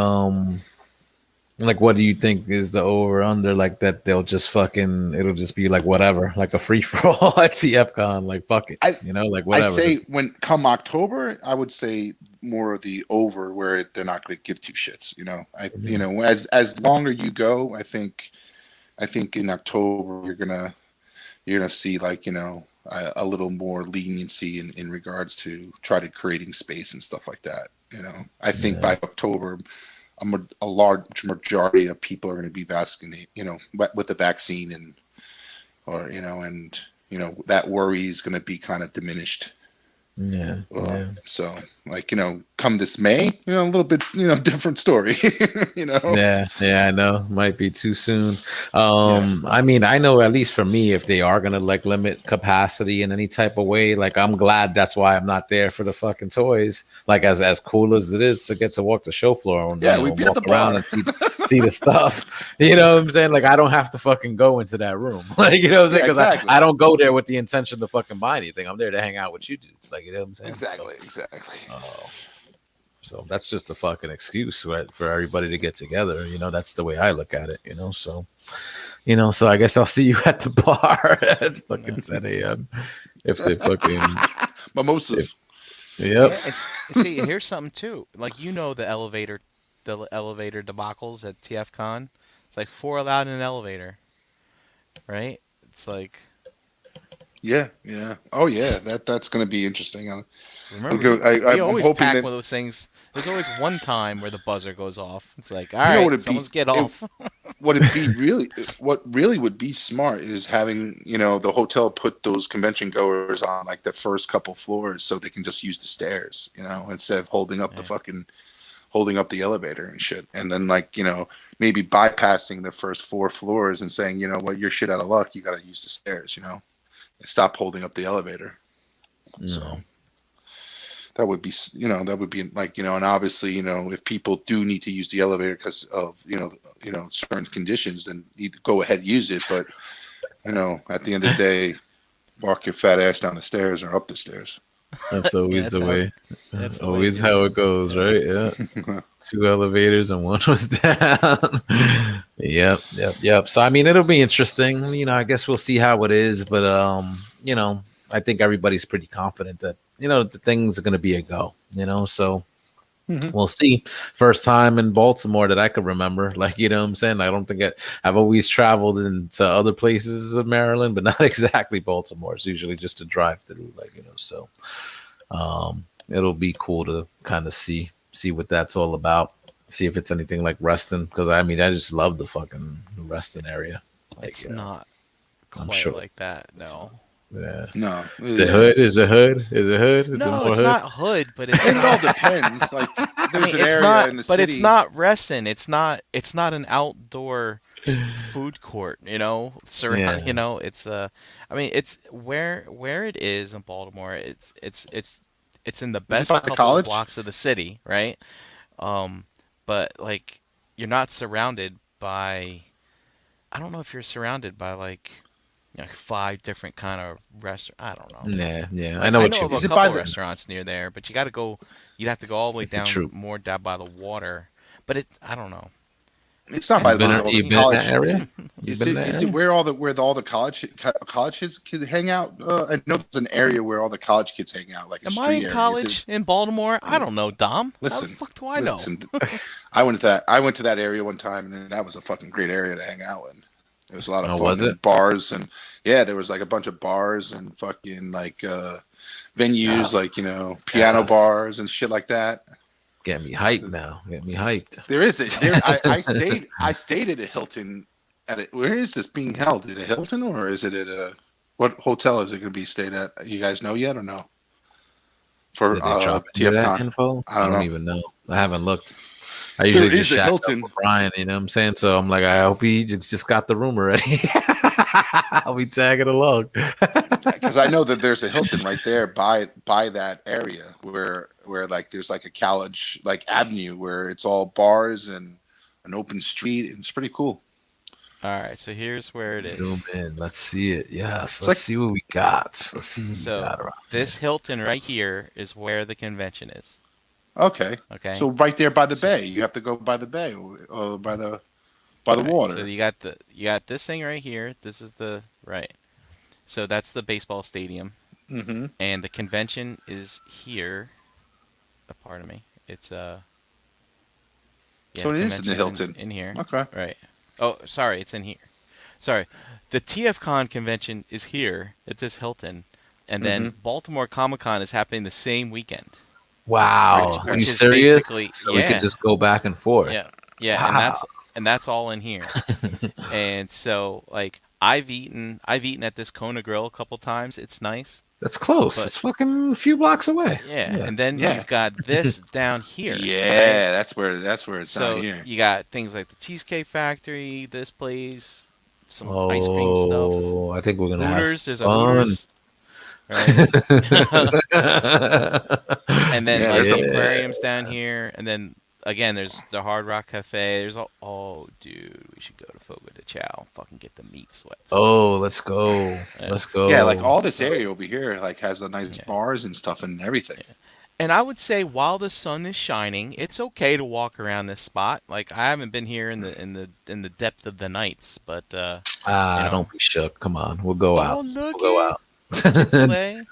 like what do you think is the over under, like that they'll just fucking it'll just be like whatever, like a free for all at TFCon, like fuck it, I like I whatever. say when come October, I would say more of the over where they're not going to give two shits. As longer you go, I think in October you're gonna see like a little more leniency in regards to try to creating space and stuff like that. I think by October, a large majority of people are going to be vaccinated, with the vaccine, and that worry is going to be kind of diminished. Yeah, yeah. So like, come this May, a little bit, different story, Yeah, I know. Might be too soon. Yeah. I mean, I know at least for me, if they are gonna like limit capacity in any type of way, like I'm glad that's why I'm not there for the fucking toys. Like as cool as it is to get to walk the show floor and Yeah, we'd be at walk the around bar. and see the stuff. You know what I'm saying? Like I don't have to fucking go into that room. Like what I'm saying? Yeah, Because exactly. I don't go there with the intention to fucking buy anything. I'm there to hang out with you dudes. Like what I'm saying? Exactly. So that's just a fucking excuse, right, for everybody to get together. That's the way I look at it. So I guess I'll see you at the bar at fucking 10 a.m. if they fucking Mimosas. Yep. Yeah, see, here's something too. Like the elevator debacles at TFCon. It's like 4 allowed in an elevator, right? It's like Yeah. Oh yeah, that's going to be interesting. remember I'm we always hoping pack that one of those things. There's always one time where the buzzer goes off. It's like, all you know right, what it'd someone's be get off. what really would be smart is having the hotel put those convention goers on like the first couple floors so they can just use the stairs, instead of holding up the elevator and shit, and then maybe bypassing the first 4 floors and saying, what, you're shit out of luck, you got to use the stairs, and stop holding up the elevator. So that would be like, and obviously, if people do need to use the elevator because of, certain conditions, then you go ahead and use it. But, at the end of the day, walk your fat ass down the stairs or up the stairs. That's always that's the how- way. that's the Always way, how it goes, right? Yeah. 2 elevators and one was down. Yep. So I mean, it'll be interesting. I guess we'll see how it is, but I think everybody's pretty confident that the things are going to be a go. So we'll see. First time in Baltimore that I could remember. Like what I'm saying. I don't think I've always traveled into other places of Maryland, but not exactly Baltimore. It's usually just a drive through. So it'll be cool to kind of see what that's all about. See if it's anything like Reston, because I mean I just love the fucking Reston area. it's not I'm quite sure. like that. No. Yeah. No, Is it hood? Is it hood? Is it hood? Is it No, more it's hood? not hood, but it's it all not. depends. Like, there's an It's area not, in the but city. it's not Reston. It's not an outdoor food court. Yeah. It's I mean, it's where it is in Baltimore. It's in the Is it best by the couple of college? blocks of the city, right? But like you're not surrounded by. I don't know if you're surrounded by like 5 different kind of restaurant. I don't know. Yeah. I Like, know I what know you of a Is it couple by the- restaurants near there, but you'd have to go all the way It's a down troop. more down by the water. But I don't know. It's not by You've been, all you've the been in college. that area? You've Is been in it that is area? it where all the college kids hang out? I know there's an area where all the college kids hang out, like a Am street I in area. Is college in Baltimore? I don't know, Dom. How Listen, the fuck do I know? Listen, I went to that area one time, and that was a fucking great area to hang out in. It was a lot of fun. Was and it? bars, and yeah, there was like a bunch of bars and fucking like venues, Yes. like piano Yes. bars and shit like that. Get me hyped now. Get me hyped. There is it. I stayed at a Hilton. Where is this being held? At a Hilton, or is it at a? What hotel is it going to be stayed at? You guys know yet or no? For Did they drop any of TF that Con? info? I don't know. even know. I haven't looked. I usually There just is a shack up Hilton. with Brian, you know what I'm saying? So I'm like, I hope he just got the room already. I'll be tagging along. Because I know that there's a Hilton right there by that area where like there's like a college like avenue where it's all bars and an open street, and it's pretty cool. All right, so here's where it is. Zoom in. Let's see it. Yes. It's Let's like- see what we got. Let's see what we So got around this Hilton right here is where the convention is. Okay. Okay. So right there by the So- bay, you have to go by the bay or by the Right, water. So you got this thing right here. This is the right. So that's the baseball stadium, Mm-hmm. and the convention is here. Pardon me. It's So it is in the convention's Hilton. in here. Okay. Right. Oh, sorry, it's in here. Sorry. The TFCon convention is here at this Hilton, and then Mm-hmm. Baltimore Comic Con is happening the same weekend. Wow. Which Are you is serious? basically- So we yeah. could just go back and forth. Yeah. Yeah, Wow. and that's all in here. And so like I've eaten at this Kona Grill a couple times. It's nice. That's close. But- It's fucking a few blocks away. Yeah. And then Yeah. you've got this down here. Yeah, right? that's where it's So down here. you got things like the Cheesecake Factory, this place, some ice cream stuff. Oh, I think we're gonna Hooters, there's a fun. Hooters. Right? And then Yeah, like there's the a- aquariums down here, and then again there's the Hard Rock Cafe. There's all. Oh, dude, we should go to Fogo de Chao. Fucking get the meat sweats. Oh, let's go. Yeah. Let's go. Yeah, like all this area over here like has a nice Yeah. bars and stuff and everything. And I would say while the sun is shining, it's okay to walk around this spot. Like I haven't been here in the depth of the nights, but you know. Don't be shook. Come on. We'll go oh out. look We'll go at out. Chick-fil-A,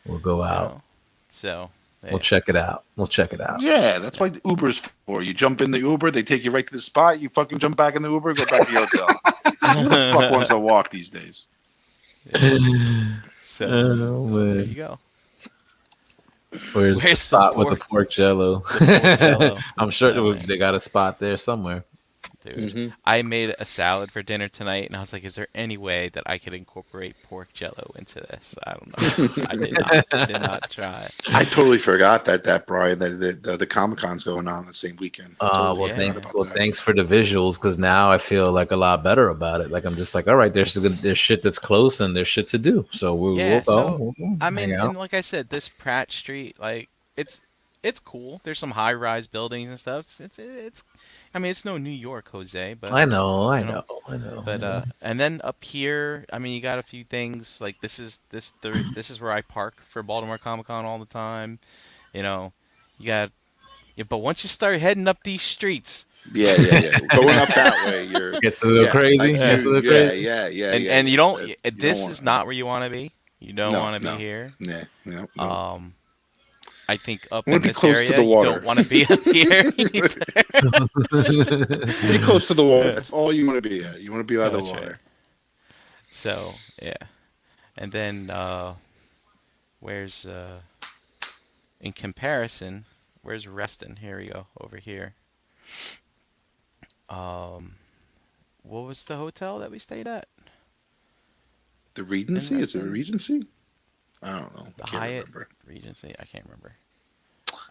We'll go you out. know. So yeah. We'll check it out. We'll check it out. Yeah, that's why Uber's for. You jump in the Uber, they take you right to the spot, you fucking jump back in the Uber, go back to your hotel. Who the fuck wants to walk these days? So Oh, there man. you go. Where's the Where's the spot with the pork- pork jello? pork jello? I'm sure Oh, man. they got a spot there somewhere. Dude, Mm-hmm. I made a salad for dinner tonight, and I was like, "Is there any way that I could incorporate pork jello into this?" I don't know. I did not try. I totally forgot that Brian, that the Comic Con's going on the same weekend. I totally Well, yeah. forgot thanks. about Well, that. thanks for the visuals, because now I feel like a lot better about it. Like I'm just like, all right, there's shit that's close and there's shit to do. So we'll Yeah, go. so, We'll go I mean, hang out. and like I said, this Pratt Street, like it's cool. There's some high-rise buildings and stuff. It's I mean, it's no New York, Jose, but I know. you know, But yeah. and then up here, I mean, you got a few things like this is where I park for Baltimore Comic Con all the time. You know, you got, yeah, but once you start heading up these streets, Yeah. Going up that way, you're Gets a little crazy. like Gets a you- little crazy. and you don't, you this don't is want- not where you want to be. You don't No, want to no. be here. Yeah. No. I think up You wanna in be this close to area, the you water. don't want to be up here. either. Stay close to the water. That's all you want to be at. You want to be by the That's water. right. So yeah, and then where's in comparison, where's Reston? Here we go, over here. What was the hotel that we stayed at? The Regency? Is it a Interesting. Regency? I don't know. The Can't Hyatt remember. Regency? I can't remember.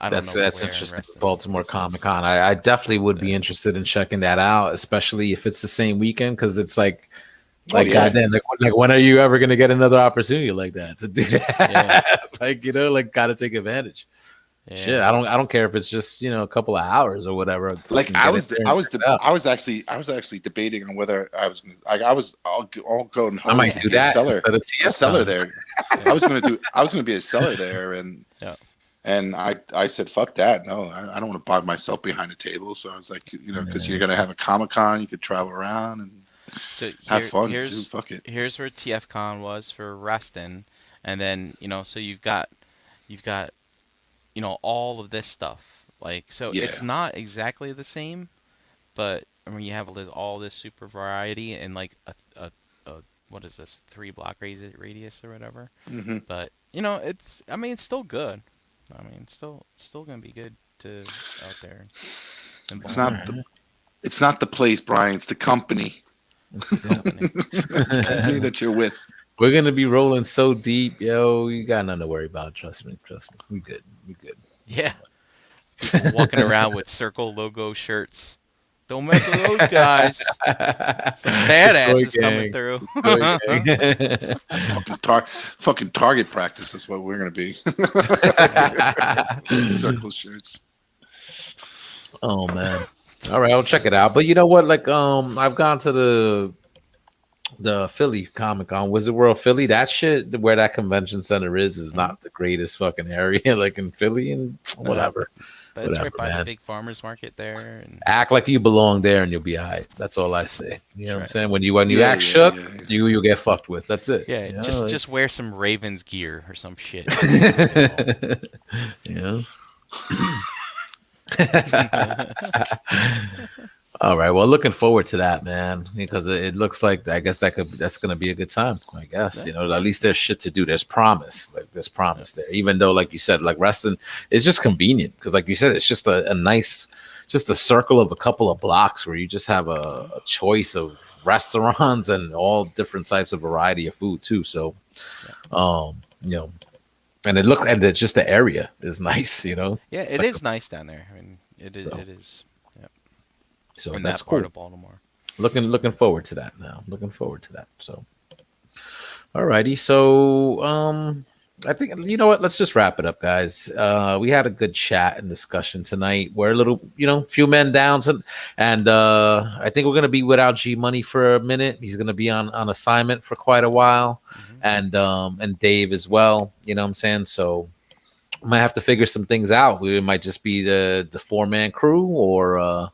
I don't That's know that's where in interesting. Reston Baltimore this was. Comic Con. I definitely would be interested in checking that out, especially if it's the same weekend, because it's like yeah. goddamn, like when are you ever gonna get another opportunity like that to do that? Yeah. Like like gotta take advantage. Yeah. Shit, I don't care if it's just a couple of hours or whatever. Like Fucking I get was, in there I and was, check it out. I was actually debating on whether I was, I'll go and I might and do be a that seller, instead of a TF seller Con. there. I was gonna be a seller there, and Yeah. and I said fuck that. No, I don't want to buy myself behind a table. So I was like, because you're gonna have a Comic Con, you could travel around and So have fun. Here's Dude, fuck it. here's where TFCon was for Reston, and then so you've got all of this stuff, like, so Yeah. it's not exactly the same, but I mean you have all this super variety and like a what is this, 3-block radius or whatever, Hmm. but it's, I mean, it's still good. I mean, it's still gonna be good to out there. in It's Baltimore. not it's not the place, Brian. It's the company. It's- Company. It's the company that you're with. We're gonna be rolling so deep, yo. You got nothing to worry about. Trust me. We good. We good. Yeah. People walking around with Circle logo shirts. Don't mess with those guys. Some badasses coming through. Fucking target practice. That's what we're gonna be. Circle shirts. Oh man. All right, I'll check it out. But you know what? Like, I've gone to the Philly Comic Con, Wizard World Philly. That shit, where that convention center is not the greatest fucking area, like in Philly and whatever. But it's right by the big farmers market there. And... Act like you belong there, and you'll be alright. That's all I say. You know what I'm saying? When you act shook, you get fucked with. That's it. Yeah, you know? just wear some Ravens gear or some shit. You know. All right. Well, looking forward to that, man, because it looks like that's going to be a good time. I guess at least there's shit to do. There's promise, there. Even though, like you said, like wrestling is just convenient because, like you said, it's just a nice, just a circle of a couple of blocks where you just have a choice of restaurants and all different types of variety of food too. So, and it's just the area is nice, Yeah, it is nice down there. I mean, it is. It is. So in that's that part cool. of Baltimore. Looking forward to that now. Looking forward to that. So, alrighty. So, I think you know what. Let's just wrap it up, guys. We had a good chat and discussion tonight. We're a little, few men down, and I think we're gonna be without G Money for a minute. He's gonna be on assignment for quite a while, and Dave as well. You know what I'm saying? So. I might have to figure some things out. We might just be the 4-man crew, or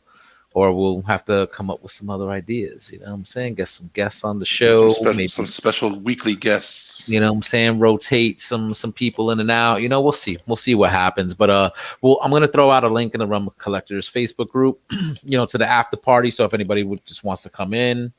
we'll have to come up with some other ideas. You know what I'm saying? Get some guests on the show. Some special weekly guests. You know what I'm saying? Rotate some people in and out. We'll see. We'll see what happens. But I'm gonna throw out a link in the Rum Collectors Facebook group, to the after party. So if anybody just wants to come in,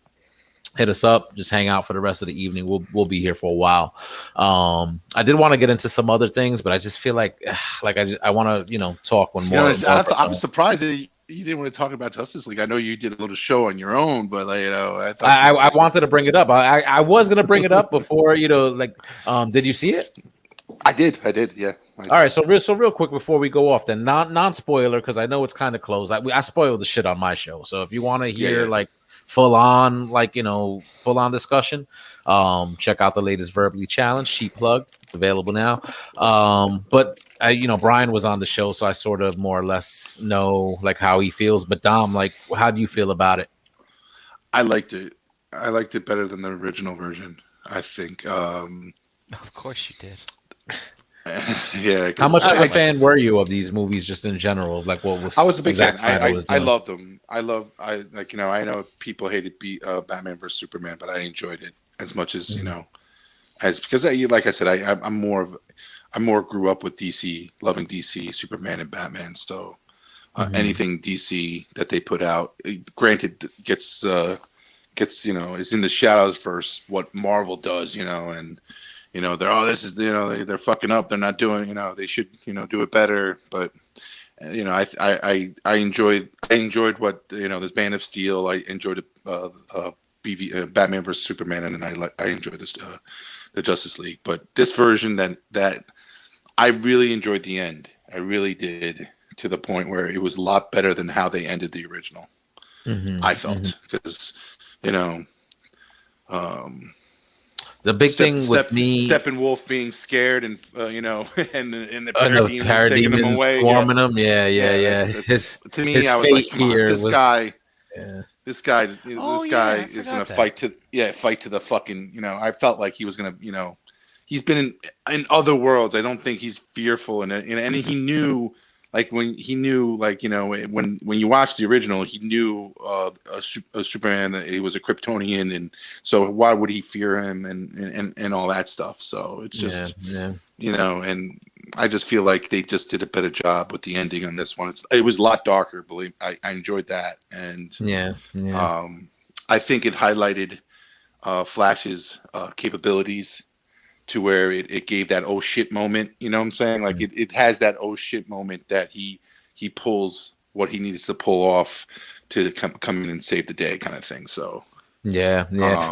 hit us up, just hang out for the rest of the evening. We'll be here for a while. I did want to get into some other things, but I just feel like I want to talk one more. I'm surprised that you didn't want to talk about Justice League. I know you did a little show on your own, but I wanted to bring it up. I was gonna bring it up before. Did you see it? I did. Yeah. All right. So real quick before we go off, then non spoiler because I know it's kind of closed. I spoiled the shit on my show. So if you want to hear full on discussion, check out the latest Verbally Challenge. Sheet plug. It's available now. But Brian was on the show, so I sort of more or less know how he feels. But Dom, how do you feel about it? I liked it. I liked it better than the original version, I think. Of course you did. Yeah. How much of a fan were you of these movies, just in general? What was? I was a big fan. I loved them. I know people hated Batman vs Superman, but I enjoyed it as much as because like I said, I'm more grew up with DC, loving DC, Superman, and Batman. So anything DC that they put out, granted, gets is in the shadows for what Marvel does, and. They're fucking up. They're not doing, they should, do it better. But, I enjoyed what, this Man of Steel. I enjoyed Batman versus Superman, and then I enjoyed this, the Justice League. But this version that I really enjoyed the end. I really did, to the point where it was a lot better than how they ended the original. I felt because, the big thing with me, Steppenwolf being scared and and the parademons taking him away, swarming him. Yeah. To me, I was like, this guy is going to fight to the fucking. I felt like he was going to. He's been in other worlds. I don't think he's fearful, and he knew. When you watch the original, he knew a Superman that he was a Kryptonian, and so why would he fear him and all that stuff? So it's just and I just feel like they just did a better job with the ending on this one. It was a lot darker. Believe I enjoyed that, and I think it highlighted Flash's capabilities. To where it gave that oh shit moment, you know what I'm saying? It has that oh shit moment that he pulls what he needs to pull off to come in and save the day kind of thing. So Yeah.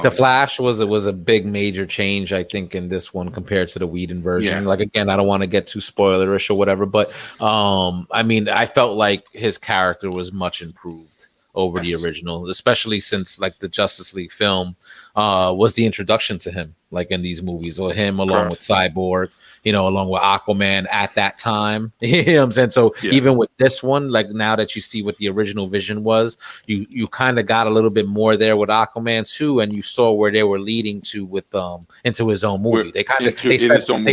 The Flash was a big major change, I think, in this one compared to the Whedon version. Yeah. Like again, I don't want to get too spoilerish or whatever, but I mean, I felt like his character was much improved over the original, especially since like the Justice League film was the introduction to him, like in these movies, or him along with Cyborg, along with Aquaman at that time. You know what I'm saying? So even with this one, like now that you see what the original vision was, you kind of got a little bit more there with Aquaman too, and you saw where they were leading to with into his own movie. They kind of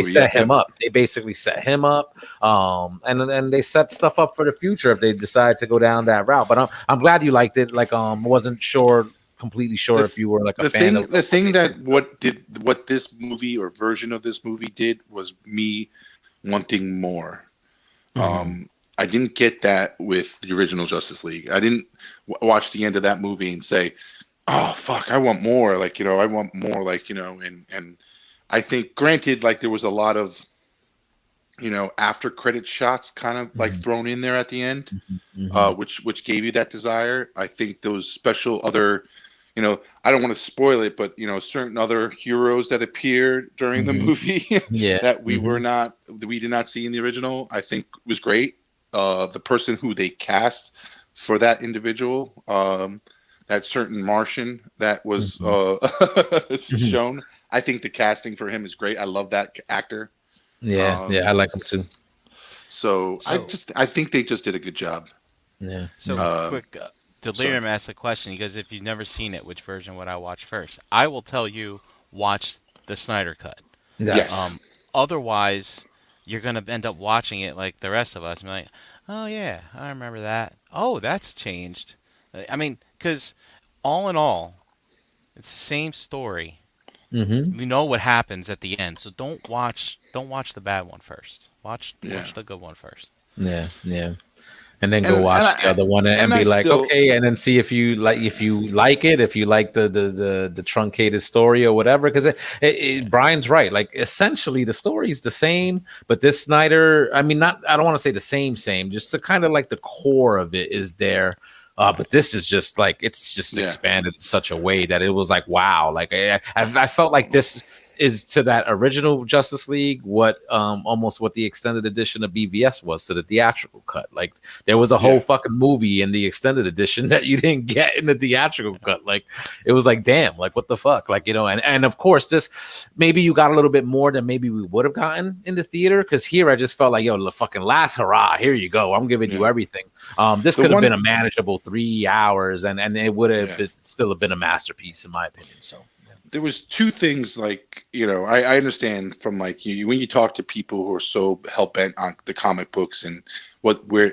set him up. They basically set him up, and they set stuff up for the future if they decide to go down that route. But I'm glad you liked it. Like wasn't completely sure if you were like a fan of the thing that what this movie or version of this movie did was me wanting more. I didn't get that with the original Justice League. I didn't watch the end of that movie and say, oh fuck, I want more, like, I want more, like, and I think, granted, like there was a lot of after credit shots kind of like thrown in there at the end, which gave you that desire. I think those special other, I don't want to spoil it, but certain other heroes that appeared during the movie that we did not see in the original, I think was great. The person who they cast for that individual, that certain Martian that was shown, I think the casting for him is great. I love that actor. I like him too. So I think they just did a good job. Yeah. So quick, Delirium asked a question. He goes, if you've never seen it, which version would I watch first? I will tell you, watch the Snyder Cut. Yes. Otherwise, you're going to end up watching it like the rest of us and be like, oh yeah, I remember that. Oh, that's changed. I mean, because all in all, it's the same story. You know what happens at the end, so don't watch the bad one first. Watch the good one first. Yeah. And then go watch the other one and be like, okay, and then see if you like it, if you like the truncated story or whatever. Because Brian's right. Like essentially the story's the same, but this Snyder, I mean, I don't want to say the same, just the kind of like the core of it is there. But this is just like it's just expanded in such a way that it was like wow. Like I felt like this is to that original Justice League what almost what the extended edition of BVS was to the theatrical cut. Like there was a whole fucking movie in the extended edition that you didn't get in the theatrical cut. Like it was like damn, like what the fuck, like and of course this maybe you got a little bit more than maybe we would have gotten in the theater, because here I just felt like the fucking last hurrah, here you go, I'm giving you everything. This could have been a manageable 3 hours and it would have still have been a masterpiece in my opinion. So there was two things, like, I understand from like when you talk to people who are so hell bent on the comic books and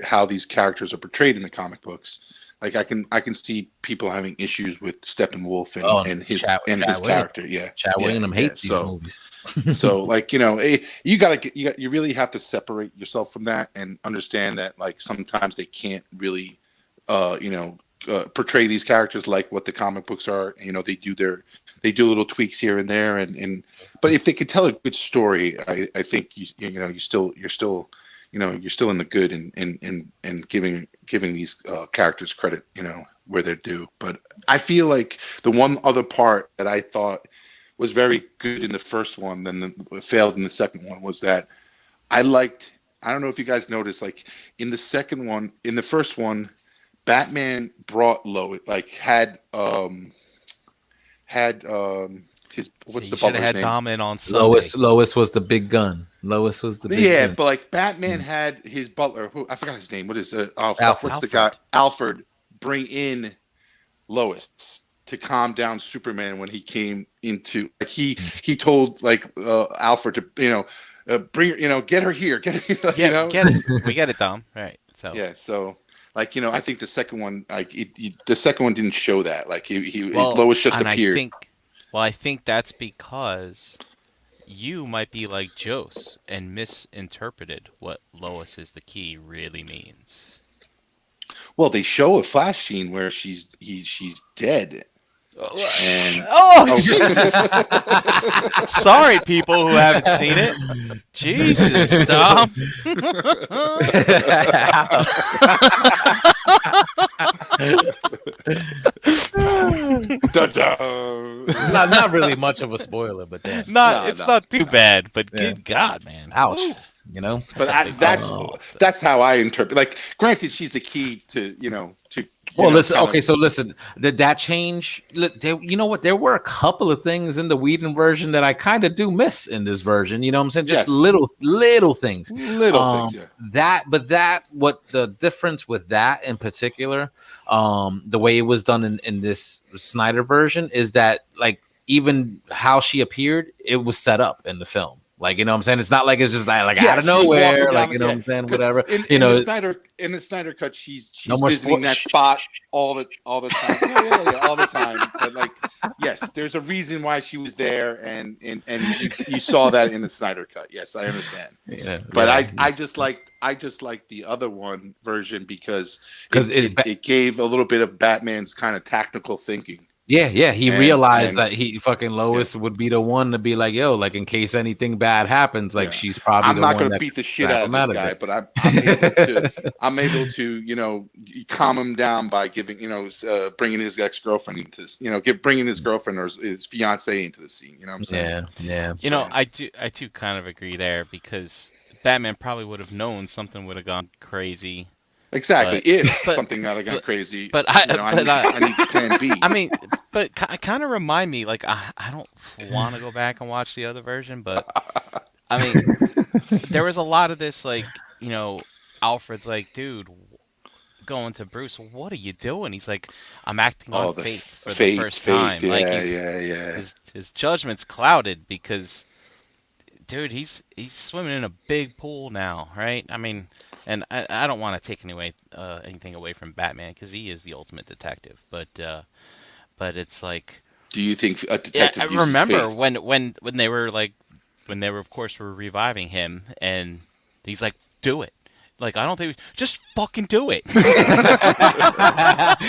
how these characters are portrayed in the comic books. Like I can see people having issues with Steppenwolf and his character. Yeah, Chad Williams hates these movies. So like you really have to separate yourself from that and understand that like sometimes they can't really portray these characters like what the comic books are. They do little tweaks here and there, but if they could tell a good story, I think you're still in the good and giving these characters credit where they're due. But I feel like the one other part that I thought was very good in the first one, then failed in the second one, was that I don't know if you guys noticed, like in the first one, Batman brought Lois, like had his what's the butler's had name? Dom in on Sunday. Lois was the big gun. Lois was the big gun. But like Batman had his butler, who I forgot his name. What is it? Alfred. The guy? Alfred. Bring in Lois to calm down Superman when he came into. Like he told like Alfred to bring get her here, get her. Get it. We get it, Dom. Right. So yeah. So. Like I think the second one, like the second one didn't show that. Like Lois just appeared. I think that's because you might be like Jose and misinterpreted what Lois is the key really means. Well, they show a flash scene where she's dead. Jesus. Sorry, people who haven't seen it. Jesus, Dom. Da-da. Not really much of a spoiler, but damn. It's not too bad, but good God, man. Ouch. Woo. You know? But That's that's how I interpret. Like, granted, she's the key to Well, listen. kind of- Okay, so listen. Did that change? You know what? There were a couple of things in the Whedon version that I kind of do miss in this version. You know what I'm saying? Just Yes. little things. little things. Yeah. What the difference with that in particular, the way it was done in this Snyder version is that like even how she appeared, it was set up in the film. Like, you know what I'm saying? It's not like it's just like Yeah, out of she's walking nowhere, down like, you know yeah, what I'm saying? 'cause Whatever. In the Snyder cut, she's No more visiting that sports. spot all the time. Yeah, all the time. But like, yes, there's a reason why she was there, and you saw that in the Snyder cut. Yes, I understand. Yeah, But yeah. I just like the other one version because it it gave a little bit of Batman's kind of tactical thinking. Yeah, he And- realized and- that he fucking Lois would be the one to be like, yo, like in case anything bad happens, like Yeah. she's probably. I'm the not one going to that beat the can shit snap out of him this of guy, it. but I'm able to calm him down by giving bringing his ex-girlfriend into this, bringing his girlfriend or his fiance into the scene. You know what I'm saying? Yeah. You know, I do kind of agree there because Batman probably would have known something would have gone crazy. Exactly. But- If but- something got crazy, but I need plan B. I mean, but kind of remind me, like, I don't want to go back and watch the other version, but I mean, there was a lot of this, like, Alfred's like, dude, going to Bruce, what are you doing? He's like, I'm acting on fate for the first time. Yeah, Like, yeah. his judgment's clouded because, dude, he's swimming in a big pool now, right? I mean, and I don't want to take anything away from Batman because he is the ultimate detective, but it's like, Do you think a yeah, detective? I uses remember faith? when they were of course were reviving him, and he's like, do it. Like, I don't think just fucking do it.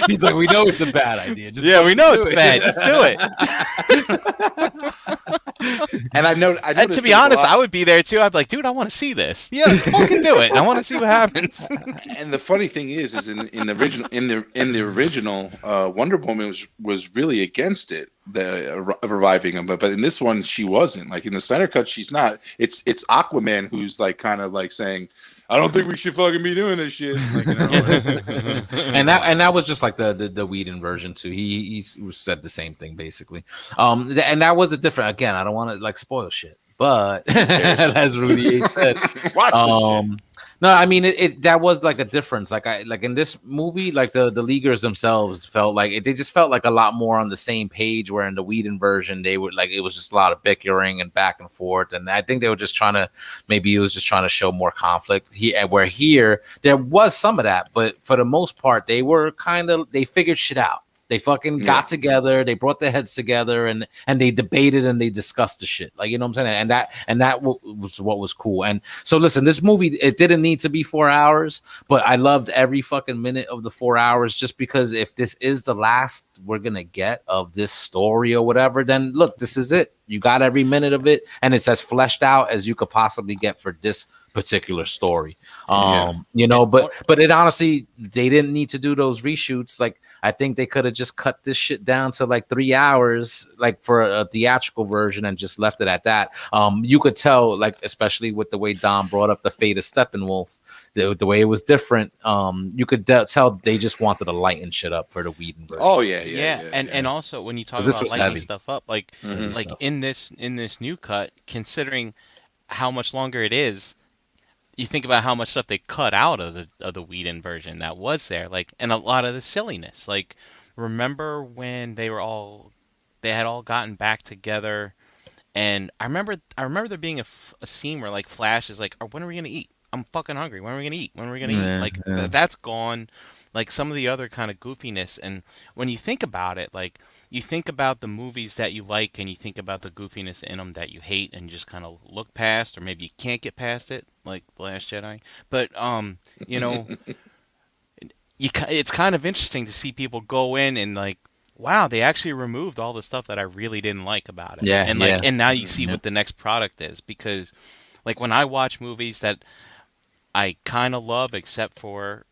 He's like, we know it's a bad idea. Just yeah, we know do it's it." bad. Just do it. And I know. And to be honest, I would be there too. I'd be like, dude, I want to see this. Yeah, fucking do it. I want to see what happens. And the funny thing is in the original Wonder Woman was really against it, the reviving him, but in this one she wasn't. Like in the Snyder cut, she's not. It's Aquaman who's like kind of like saying, I don't think we should fucking be doing this shit. Like, and that was just like the Whedon version too. He said the same thing basically. And that was a different. Again, I don't want to like spoil shit, but as Rudy H said, Watch this shit. no, I mean that was like a difference. Like in this movie, like the Leaguers themselves felt like they just felt like a lot more on the same page. Where in the Whedon version, they were like it was just a lot of bickering and back and forth. And I think they were just trying to show more conflict. Where here there was some of that, but for the most part, they figured shit out. They fucking got together. They brought their heads together and they debated and they discussed the shit. Like, you know what I'm saying? And that was what was cool. And so listen, this movie, it didn't need to be 4 hours, but I loved every fucking minute of the 4 hours just because if this is the last we're going to get of this story or whatever, then look, this is it. You got every minute of it and it's as fleshed out as you could possibly get for this particular story. But it honestly, they didn't need to do those reshoots. Like, I think they could have just cut this shit down to like 3 hours, like for a theatrical version, and just left it at that. You could tell, like, especially with the way Dom brought up the fate of Steppenwolf, the way it was different. You could tell they just wanted to lighten shit up for the Whedon version. Oh yeah. And also when you talk This about was lighting heavy. stuff up, like Mhm. like in this new cut, considering how much longer it is, you think about how much stuff they cut out of the Whedon version that was there, like, and a lot of the silliness. Like, remember when they had all gotten back together, and I remember there being a scene where like Flash is like, when are we gonna eat? I'm fucking hungry. When are we gonna eat? When are we gonna eat? Like that's gone. Like some of the other kind of goofiness, and when you think about it, like you think about the movies that you like, and you think about the goofiness in them that you hate, and just kind of look past, or maybe you can't get past it, like The Last Jedi. But it's kind of interesting to see people go in and like, wow, they actually removed all the stuff that I really didn't like about it. Yeah, and yeah. and now you see what the next product is, because like when I watch movies that I kind of love, except for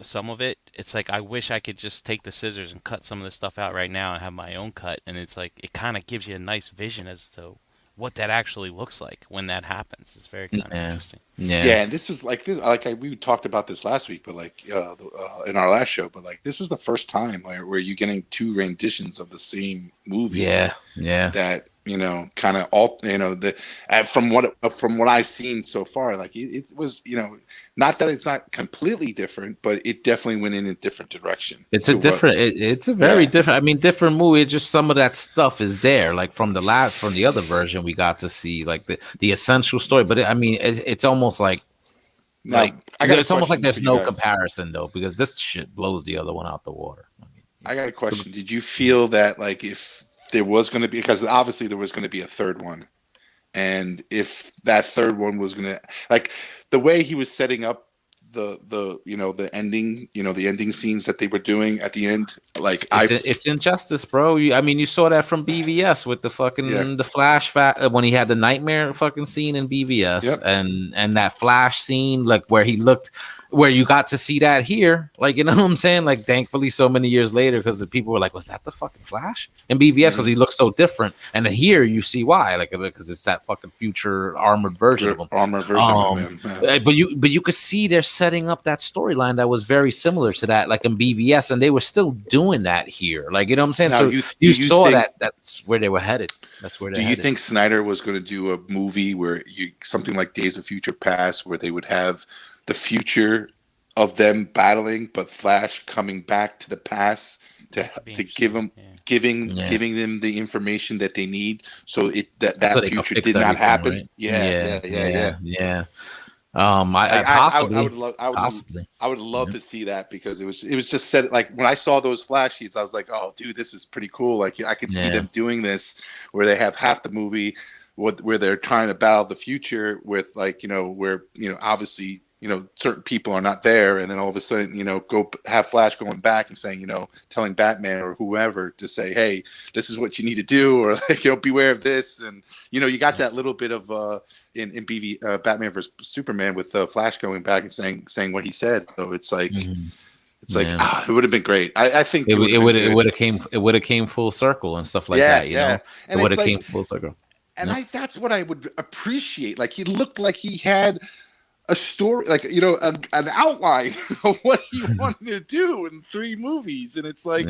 some of it, it's like I wish I could just take the scissors and cut some of this stuff out right now and have my own cut. And it's like it kind of gives you a nice vision as to what that actually looks like when that happens. It's very kind of interesting. Yeah, and this was like this. We talked about this last week, but like in our last show, but like this is the first time where you're getting two renditions of the same movie. Yeah. That kind of all the from what I've seen so far, like it was not that it's not completely different, but it definitely went in a different direction. It's a different. It's a very different. I mean, different movie. It's just some of that stuff is there, like from the other version we got to see, like the essential story. But it's almost like it's almost like there's no comparison though, because this shit blows the other one out the water. I got a question. Did you feel that like if there was going to be, because obviously there was going to be a third one, and if that third one was going to, like the way he was setting up the ending scenes that they were doing at the end, like it's injustice, bro. You saw that from BVS with the fucking the Flash when he had the nightmare fucking scene in BVS, and that Flash scene, like where he looked, where you got to see that here, like, you know what I'm saying? Like, thankfully, so many years later, because the people were like, "Was that the fucking Flash?" in BVS, because he looks so different, and then here you see why, like, because it's that fucking future armored version of him. But you could see they're setting up that storyline that was very similar to that, like in BVS, and they were still doing that here, like, you know what I'm saying? Now, so you saw that's where they were headed. That's where. Do you think Snyder was going to do a movie where something like Days of Future Past, where they would have the future of them battling, but Flash coming back to the past to give them giving them the information that they need, so that future did not happen. Right? Yeah. I would love to see that, because it was just said, like when I saw those flash sheets, I was like, oh dude, this is pretty cool. Like I could see them doing this where they have half the movie where they're trying to battle the future with, like, where obviously certain people are not there, and then all of a sudden, go have Flash going back and saying, telling Batman or whoever to say, hey, this is what you need to do, or like, beware of this. And, you got that little bit of, in Batman versus Superman with Flash going back and saying what he said. So it's like, it would have been great. I think it would have came full circle and stuff like that. It would have came full circle. And that's what I would appreciate. Like, he looked like he had a story, like, an outline of what he wanted to do in 3 movies, and it's like,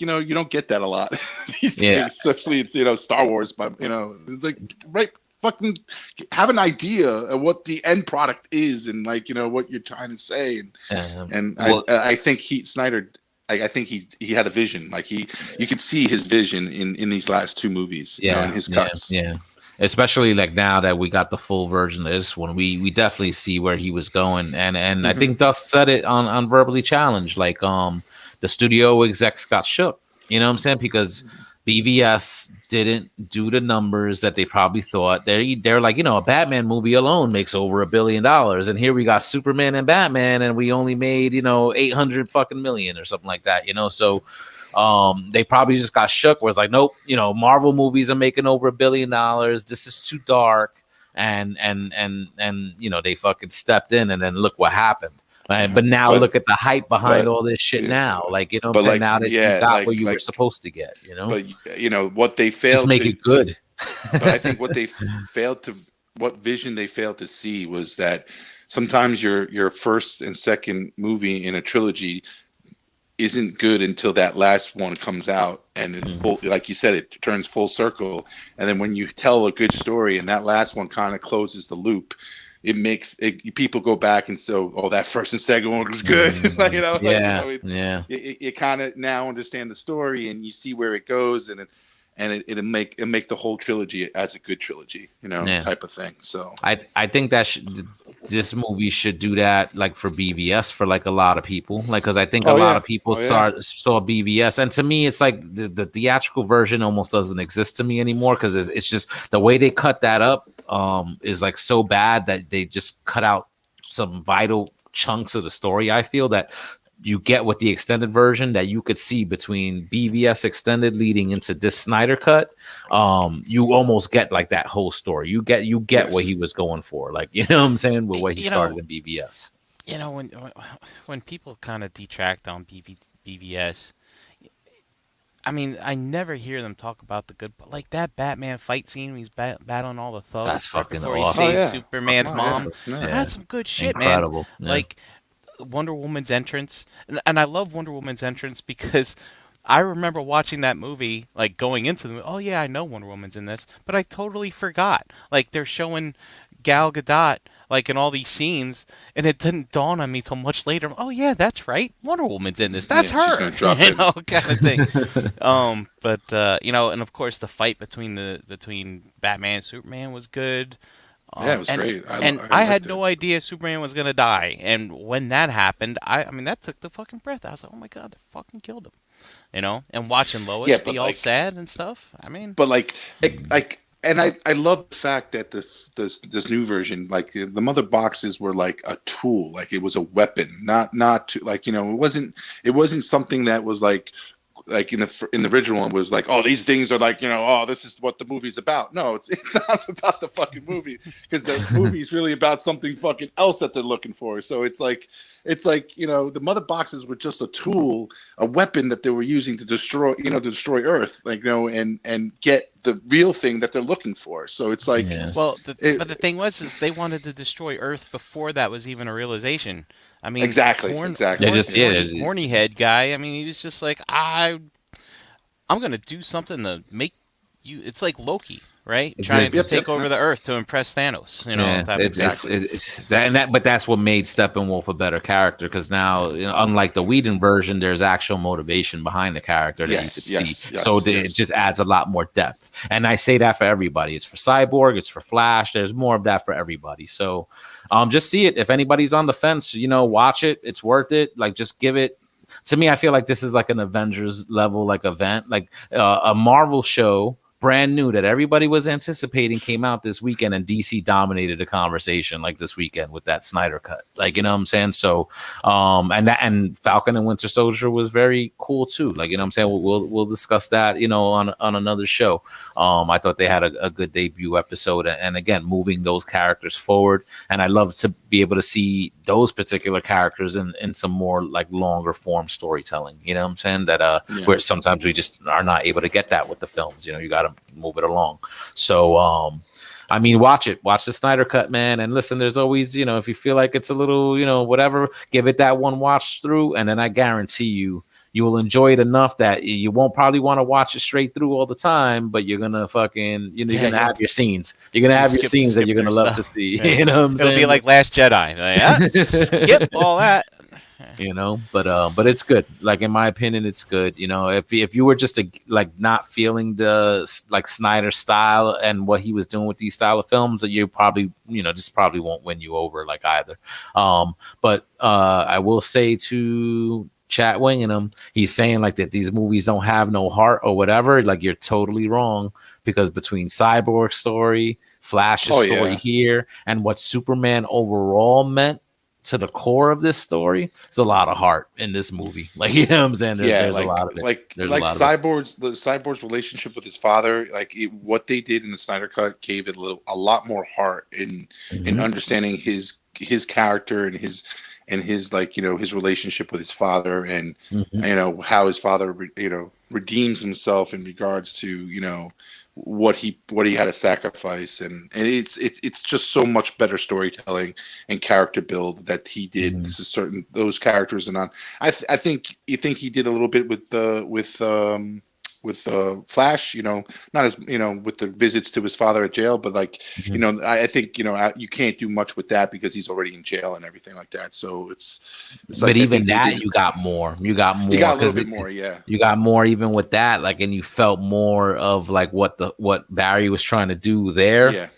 you don't get that a lot these days, especially it's Star Wars, but it's like, right, fucking have an idea of what the end product is, and like what you're trying to say, and I think Snyder. I think he had a vision. Like you could see his vision in these last 2 movies. In his cuts. Yeah. Especially like now that we got the full version of this one, we definitely see where he was going, and I think Dust said it on Verbally Challenged, like the studio execs got shook, you know what I'm saying, because BVS didn't do the numbers that they probably thought. They're like, a Batman movie alone makes over $1 billion, and here we got Superman and Batman, and we only made 800 fucking million or something like that, so. They probably just got shook, where it's like, nope, Marvel movies are making over $1 billion. This is too dark, and they fucking stepped in, and then look what happened. But now look at the hype behind all this shit now. Like, what I'm saying? Now that you got what you were supposed to get, But what they failed just make it good. But I think what vision they failed to see was that sometimes your first and second movie in a trilogy isn't good until that last one comes out, and like you said, it turns full circle. And then when you tell a good story and that last one kind of closes the loop, it makes people go back and say, oh, that first and second one was good. You kind of now understand the story, and you see where it goes, and it'll make the whole trilogy as a good trilogy, type of thing. So I think that this movie should do that, like for BVS, for like a lot of people, like, because I think a lot of people saw BVS, and to me it's like the theatrical version almost doesn't exist to me anymore, because it's just the way they cut that up is like so bad that they just cut out some vital chunks of the story. I feel that you get with the extended version that you could see between BVS extended leading into this Snyder cut. You almost get like that whole story. You get what he was going for, like, what I'm saying, with what he started in BVS. you know, when people kind of detract on BVS, I mean, I never hear them talk about the good, like that Batman fight scene when he's battling all the That's thugs right fucking before he Oh awesome. saves yeah, Superman's oh yeah, mom. yeah. Yeah, That's some good shit, man. incredible. Yeah. Like Wonder Woman's entrance, and I love Wonder Woman's entrance because I remember watching that movie, like going into the movie. Oh yeah, I know Wonder Woman's in this, but I totally forgot. Like they're showing Gal Gadot like in all these scenes, and it didn't dawn on me till much later. Oh yeah, that's right, Wonder Woman's in this. That's Yeah, she's her, gonna drop you in. know, kind of thing. But you know, and of course the fight between Batman and Superman was good. Yeah, it was And great. I I had liked it. no idea Superman was gonna die, and when that happened, I mean that took the fucking breath. I was like, oh my god, they fucking killed him, you know. And watching Lois Yeah, be but all like, sad and stuff. I mean, but and I love the fact that this new version, like the mother boxes were like a tool, like it was a weapon, not to, like, you know, it wasn't something that was like in the original one was like, oh, these things are like, you know, oh, this is what the movie's about. No, it's not about the fucking movie, because the movie's really about something fucking else that they're looking for. So it's like, you know, the mother boxes were just a tool, a weapon that they were using to destroy, you know, to destroy Earth, like, you know, and get the real thing that they're looking for. So it's like, Yeah. well, it, but the thing was, is they wanted to destroy Earth before that was even a realization. I mean, exactly, They exactly. just yeah. horny head guy. I mean, he was just like, I'm gonna do something to make you. It's like Loki, right? It's, Trying to it's, take over the Earth to impress Thanos. You know, Yeah, type of thing. Exactly. that, and that, but that's what made Steppenwolf a better character, because now, you know, unlike the Whedon version, there's actual motivation behind the character that you Yes, could yes, see. yes, So yes. it just adds a lot more depth. And I say that for everybody. It's for Cyborg, it's for Flash. There's more of that for everybody. So, just see it. If anybody's on the fence, you know, watch it. It's worth it. Like, just give it. To me, I feel like this is like an Avengers level like event, like a Marvel show, brand new, that everybody was anticipating, came out this weekend, and DC dominated the conversation like this weekend with that Snyder cut. Like, you know what I'm saying? So and Falcon and Winter Soldier was very cool too. Like, you know what I'm saying? We'll discuss that, you know, on another show. I thought they had a good debut episode, and again, moving those characters forward. And I love to be able to see those particular characters in some more like longer form storytelling. You know what I'm saying? That Yeah. where sometimes we just are not able to get that with the films. You know, you got to move it along. So I mean, watch the Snyder cut, man. And listen, there's always, you know, if you feel like it's a little, you know, whatever, give it that one watch through, and then I guarantee you will enjoy it enough that you won't probably want to watch it straight through all the time, but you're gonna fucking, you know, you're gonna have your scenes. You're gonna have your scenes that you're gonna love to see. Yeah. You know what I'm saying? It'll be like Last Jedi. Like, skip all that. You know, but it's good. Like, in my opinion, it's good. You know, if you were just like not feeling the like Snyder style and what he was doing with these style of films, that you probably, you know, just probably won't win you over like either. But I will say to Chat Wingham, he's saying like that these movies don't have no heart or whatever. Like, you're totally wrong, because between Cyborg story, Flash's story here, and what Superman overall meant to the core of this story, it's a lot of heart in this movie. Like, you know what I'm saying? There's like, a lot of it. Like There's the Cyborg's relationship with his father, like what they did in the Snyder cut gave it a lot more heart in understanding his character and his like, you know, his relationship with his father, and you know how his father you know redeems himself in regards to, you know, what he had to sacrifice, and it's just so much better storytelling and character build that he did. This is certain those characters, and I think he did a little bit with Flash, you know, not as, you know, with the visits to his father at jail, but like, you know, I think, you know, you can't do much with that because he's already in jail and everything like that. So it's but like, even that, you got more. You got a little bit more, yeah. You got more even with that, like, and you felt more of like what Barry was trying to do there. Yeah.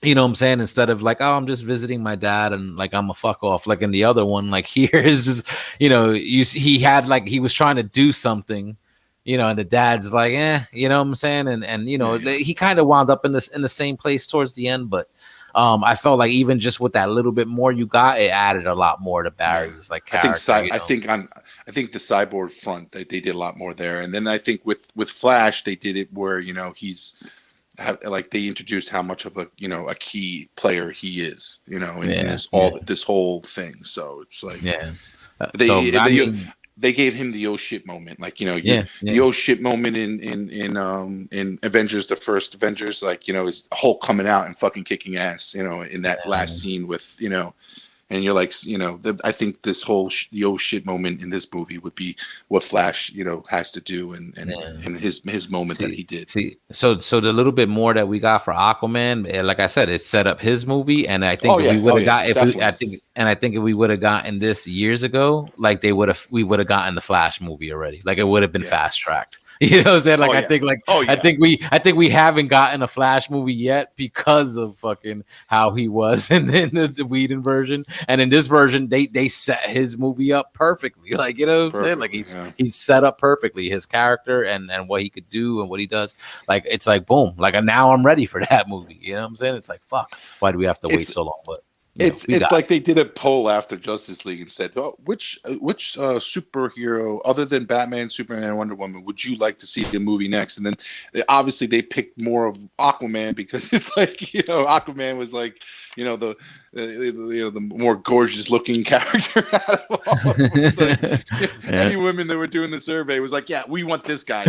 You know what I'm saying? Instead of like, oh, I'm just visiting my dad and like I'm a fuck off. Like in the other one, like here is just, you know, he had like he was trying to do something, you know, and the dad's like, you know what I'm saying? And you know, he kind of wound up in the same place towards the end, but I felt like even just with that little bit more you got, it added a lot more to Barry's like character. I think the Cyborg front, they did a lot more there, and then I think with Flash they did it where, you know, he's like they introduced how much of a a key player he is, in this this whole thing. So it's like they gave him the oh shit moment, like the oh shit moment in Avengers, the first Avengers, like is Hulk coming out and fucking kicking ass, in that last scene with and you're like, I think this whole the oh shit moment in this movie would be what Flash, has to do, and his moment that he did. So the little bit more that we got for Aquaman, like I said, it set up his movie, and I think we would have I think if we would have gotten this years ago, like we would have gotten the Flash movie already. Like it would have been fast tracked. You know what I'm saying? Like I think we haven't gotten a Flash movie yet because of fucking how he was in the Whedon version, and in this version they set his movie up perfectly. Like what I'm saying? Like he's set up perfectly, his character and what he could do and what he does. Like it's like boom. Like now I'm ready for that movie. You know what I'm saying? It's like fuck. Why do we have to wait so long? But it's like they did a poll after Justice League and said, "Oh, which superhero other than Batman, Superman, and Wonder Woman would you like to see the movie next?" And then obviously they picked more of Aquaman because it's like Aquaman was like the more gorgeous looking character out of all of them. Like, any women that were doing the survey was like, yeah, we want this guy.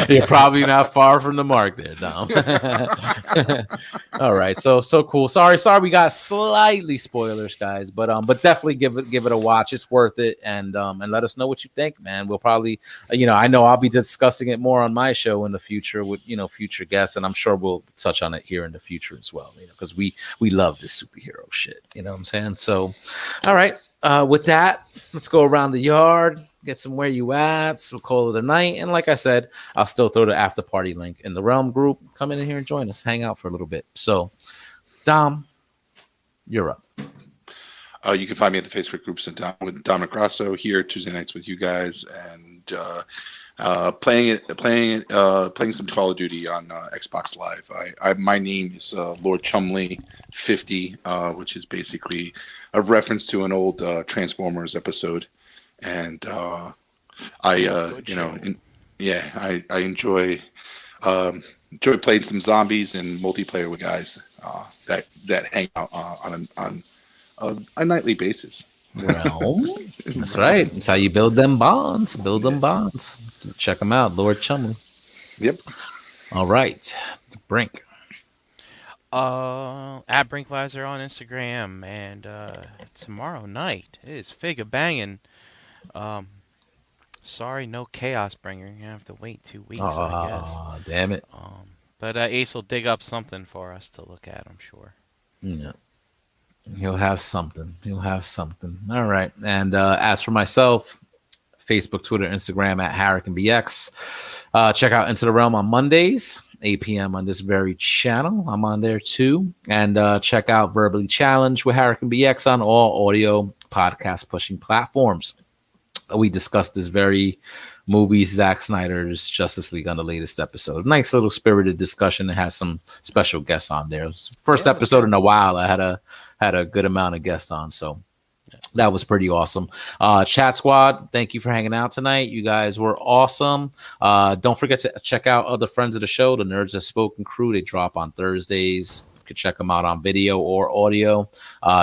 You're probably not far from the mark there, Dom. All right, so cool. Sorry, we got slightly spoilers, guys, but definitely give it a watch. It's worth it, and let us know what you think, man. We'll probably, I know I'll be discussing it more on my show in the future with future guests, and I'm sure we'll touch on it here in the future as well, because we love this superhero shit. You know what I'm saying? So, all right. With that, let's go around the yard, get some where you at. So we'll call it a night. And like I said, I'll still throw the after party link in the Realm group. Come in here and join us, hang out for a little bit. So, Dom, you're up. You can find me at the Facebook groups with Dom Grasso here Tuesday nights with you guys, and playing some Call of Duty on Xbox Live. My name is Lord Chumley 50, which is basically a reference to an old Transformers episode, and I enjoy playing some zombies and multiplayer with guys that hang out on a nightly basis. Well, that's right. That's how you build them bonds. Check them out, Lord Chumley. Yep. All right, Brink. At Brinklizer on Instagram, and tomorrow night is Figure Banging. Sorry, no Chaos Bringer. You have to wait 2 weeks. I guess. Oh, damn it. But Ace will dig up something for us to look at, I'm sure. Yeah. He'll have something. All right. And as for myself, Facebook, Twitter, Instagram at HarricanBX. Check out Into the Realm on Mondays, 8 p.m. on this very channel. I'm on there too. And check out Verbally Challenged with HarricanBX on all audio podcast pushing platforms. We discussed this very movie, Zack Snyder's Justice League, on the latest episode. Nice little spirited discussion. It has some special guests on there. It was the first episode in a while. I had a good amount of guests on, so that was pretty awesome. Chat Squad, thank you for hanging out tonight. You guys were awesome. Don't forget to check out other friends of the show, the Nerds Have Spoken crew. They drop on Thursdays. You can check them out on video or audio.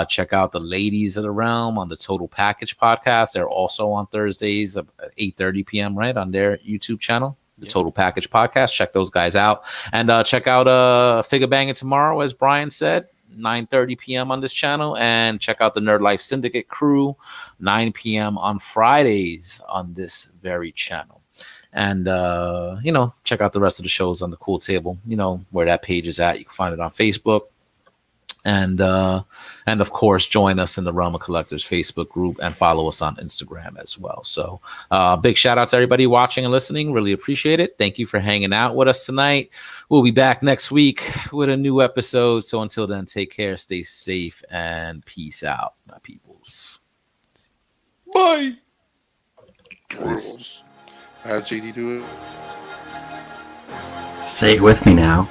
Check out the Ladies of the Realm on the Total Package podcast. They're also on Thursdays at 8:30 p.m. right on their YouTube channel, the Total Package podcast. Check those guys out, and check out Figure Banging tomorrow, as Brian said, 9:30 p.m. on this channel, and check out the Nerd Life Syndicate crew, 9 p.m. on Fridays on this very channel. And check out the rest of the shows on the Cool Table, where that page is at. You can find it on Facebook, and of course join us in the Realm of Collectors Facebook group and follow us on Instagram as well. So big shout out to everybody watching and listening. Really appreciate it. Thank you for hanging out with us tonight. We'll be back next week with a new episode. So until then, take care, stay safe, and peace out, my peoples. Bye. How's JD do it? Say it with me now.